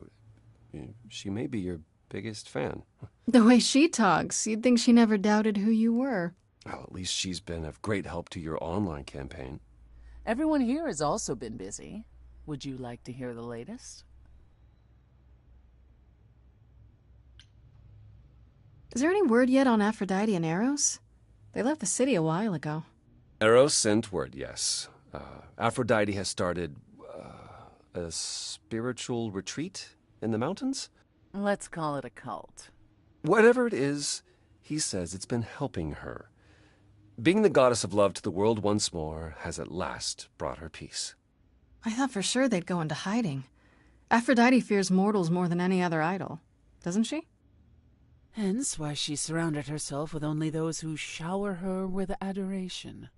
She may be your biggest fan. The way she talks, you'd think she never doubted who you were. Well, at least she's been of great help to your online campaign. Everyone here has also been busy. Would you like to hear the latest? Is there any word yet on Aphrodite and Eros? They left the city a while ago. Eros sent word, yes. Aphrodite has started a spiritual retreat in the mountains? Let's call it a cult. Whatever it is, he says it's been helping her. Being the goddess of love to the world once more has at last brought her peace. I thought for sure they'd go into hiding. Aphrodite fears mortals more than any other idol, doesn't she? Hence why she surrounded herself with only those who shower her with adoration.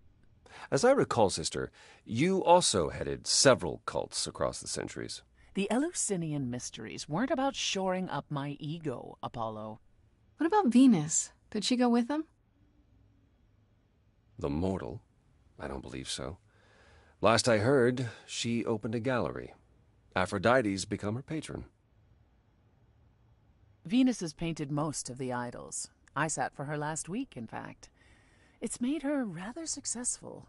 As I recall, sister, you also headed several cults across the centuries. The Eleusinian mysteries weren't about shoring up my ego, Apollo. What about Venus? Did she go with them? The mortal? I don't believe so. Last I heard, she opened a gallery. Aphrodite's become her patron. Venus has painted most of the idols. I sat for her last week, in fact. It's made her rather successful.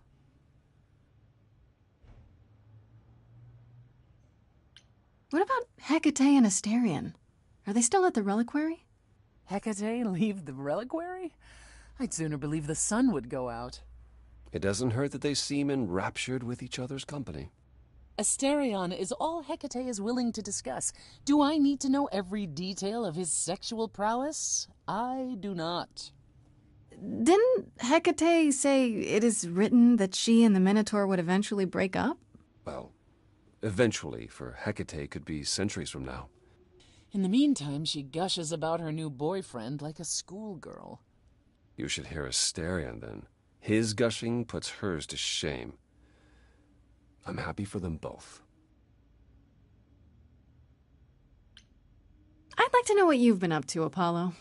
What about Hecate and Asterion? Are they still at the reliquary? Hecate leave the reliquary? I'd sooner believe the sun would go out. It doesn't hurt that they seem enraptured with each other's company. Asterion is all Hecate is willing to discuss. Do I need to know every detail of his sexual prowess? I do not. Didn't Hecate say it is written that she and the Minotaur would eventually break up? Well, eventually, for Hecate could be centuries from now. In the meantime, she gushes about her new boyfriend like a schoolgirl. You should hear Asterion, then. His gushing puts hers to shame. I'm happy for them both. I'd like to know what you've been up to, Apollo.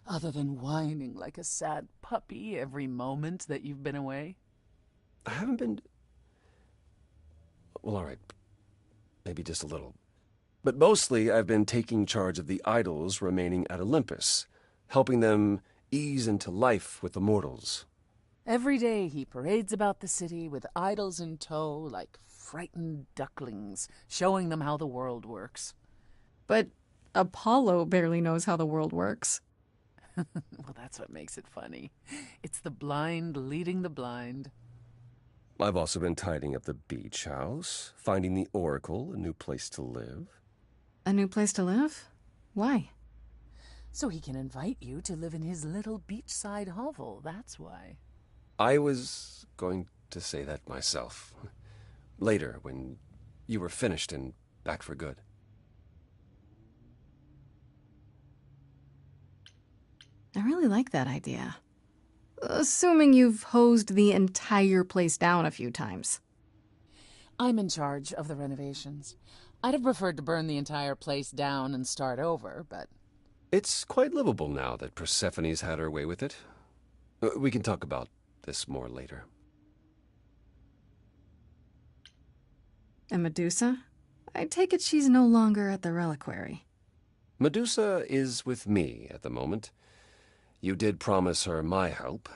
Other than whining like a sad puppy every moment that you've been away? I haven't been... Well, all right. Maybe just a little. But mostly I've been taking charge of the idols remaining at Olympus, helping them ease into life with the mortals. Every day he parades about the city with idols in tow like frightened ducklings, showing them how the world works. But Apollo barely knows how the world works. Well, that's what makes it funny. It's the blind leading the blind. I've also been tidying up the beach house, finding the Oracle a new place to live. A new place to live? Why? So he can invite you to live in his little beachside hovel, that's why. I was going to say that myself. Later, when you were finished and back for good. I really like that idea. Assuming you've hosed the entire place down a few times. I'm in charge of the renovations. I'd have preferred to burn the entire place down and start over, but... It's quite livable now that Persephone's had her way with it. We can talk about this more later. And Medusa? I take it she's no longer at the reliquary. Medusa is with me at the moment. You did promise her my help.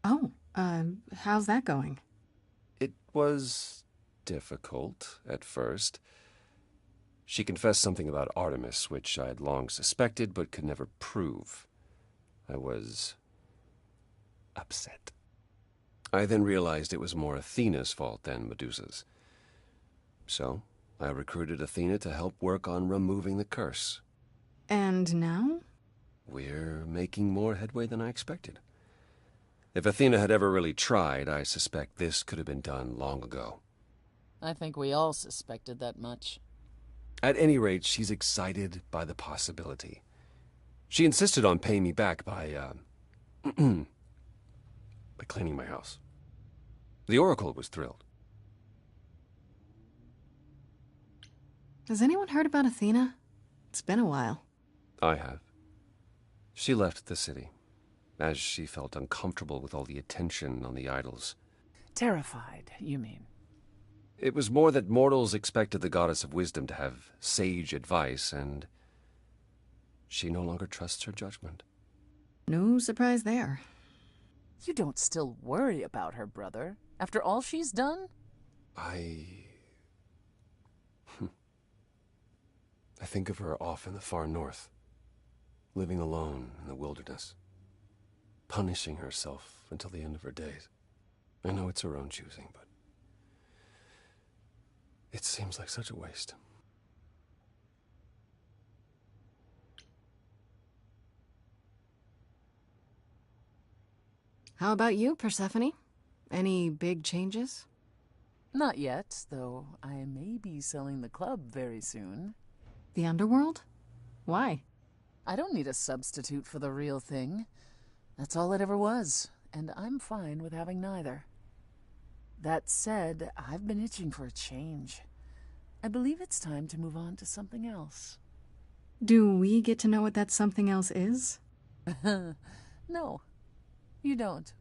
Oh, how's that going? It was difficult at first. She confessed something about Artemis, which I had long suspected but could never prove. I was upset. I then realized it was more Athena's fault than Medusa's. So, I recruited Athena to help work on removing the curse. And now? We're making more headway than I expected. If Athena had ever really tried, I suspect this could have been done long ago. I think we all suspected that much. At any rate, she's excited by the possibility. She insisted on paying me back by cleaning my house. The Oracle was thrilled. Has anyone heard about Athena? It's been a while. I have. She left the city, as she felt uncomfortable with all the attention on the idols. Terrified, you mean? It was more that mortals expected the goddess of wisdom to have sage advice, and she no longer trusts her judgment. No surprise there. You don't still worry about her, brother, after all she's done? I think of her off in the far north, living alone in the wilderness, punishing herself until the end of her days. I know it's her own choosing, but it seems like such a waste. How about you, Persephone? Any big changes? Not yet, though I may be selling the club very soon. The underworld? Why? I don't need a substitute for the real thing. That's all it ever was, and I'm fine with having neither. That said, I've been itching for a change. I believe it's time to move on to something else. Do we get to know what that something else is? No, you don't.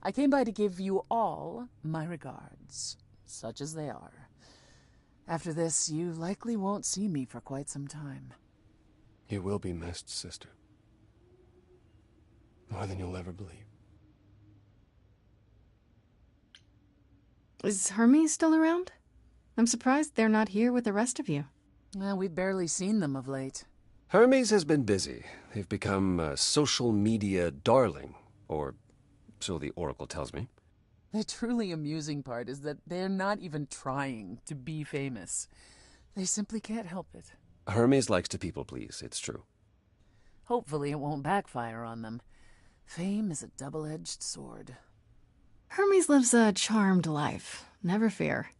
I came by to give you all my regards, such as they are. After this, you likely won't see me for quite some time. You will be missed, sister. More than you'll ever believe. Is Hermes still around? I'm surprised they're not here with the rest of you. We've barely seen them of late. Hermes has been busy. They've become a social media darling, or so the Oracle tells me. The truly amusing part is that they're not even trying to be famous. They simply can't help it. Hermes likes to people please, it's true. Hopefully it won't backfire on them. Fame is a double-edged sword. Hermes lives a charmed life. Never fear.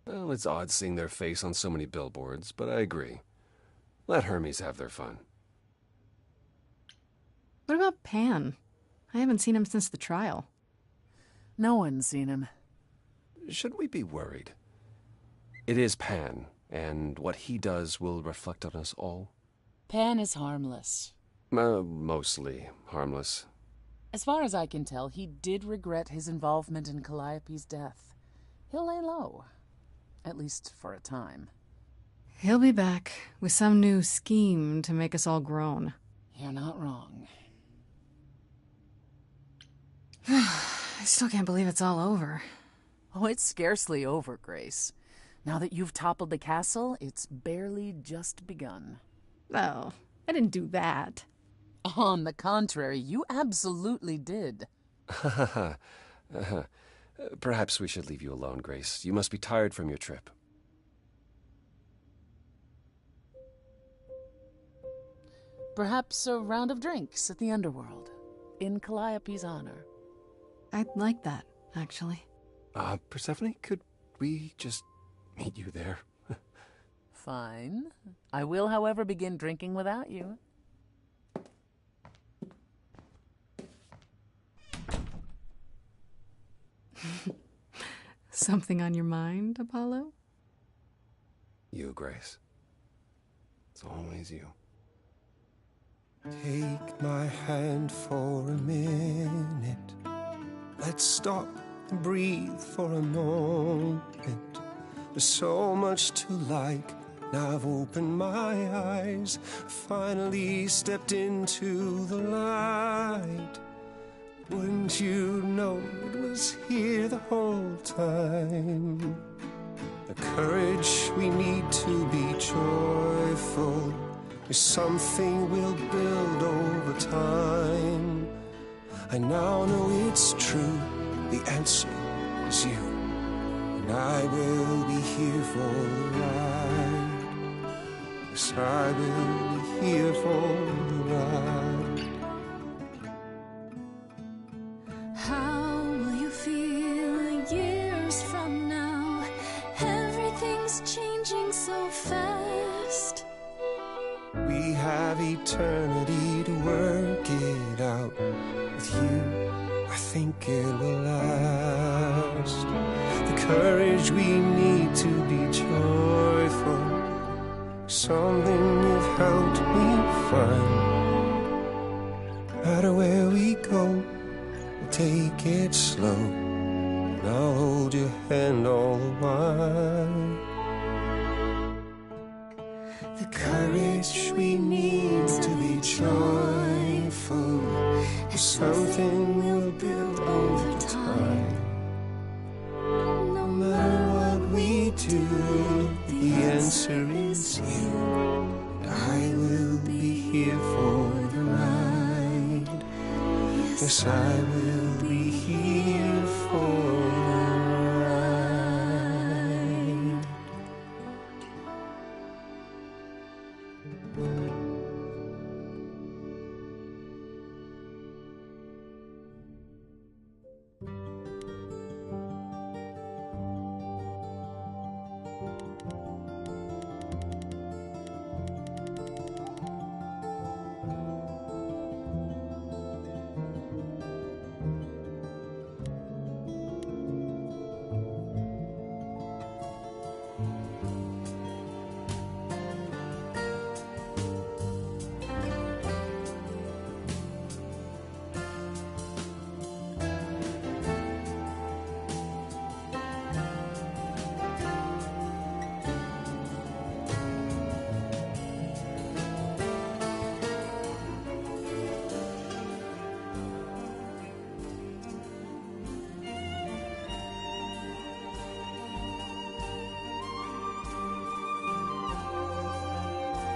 Well, it's odd seeing their face on so many billboards, but I agree. Let Hermes have their fun. What about Pan? I haven't seen him since the trial. No one's seen him. Should we be worried? It is Pan, and what he does will reflect on us all. Pan is harmless. Mostly harmless. As far as I can tell, he did regret his involvement in Calliope's death. He'll lay low. At least for a time. He'll be back with some new scheme to make us all groan. You're not wrong. I still can't believe it's all over. Oh, it's scarcely over, Grace. Now that you've toppled the castle, it's barely just begun. Oh, I didn't do that. On the contrary, you absolutely did. Perhaps we should leave you alone, Grace. You must be tired from your trip. Perhaps a round of drinks at the underworld, in Calliope's honor. I'd like that, actually. Persephone, could we just meet you there? Fine. I will, however, begin drinking without you. Something on your mind, Apollo? You, Grace. It's always you. Take my hand for a minute. Let's stop and breathe for a moment. There's so much to like Now I've opened my eyes, finally stepped into the light. Wouldn't you know it was here the whole time? The courage we need to be joyful is something we'll build over time. I now know it's true, the answer is you, and I will be here for the ride. Yes, I will be here for the ride. How will you feel years from now? Everything's changing so fast. We have eternity to work it out. With you, I think it will last. The courage we need to be joyful, something you've helped me find. No matter where we go, we'll take it slow, and I'll hold your hand all the while. The courage we need to be joyful is something we'll build over time. No matter what we do, the answer is you. I will be here for the ride. Yes, I will.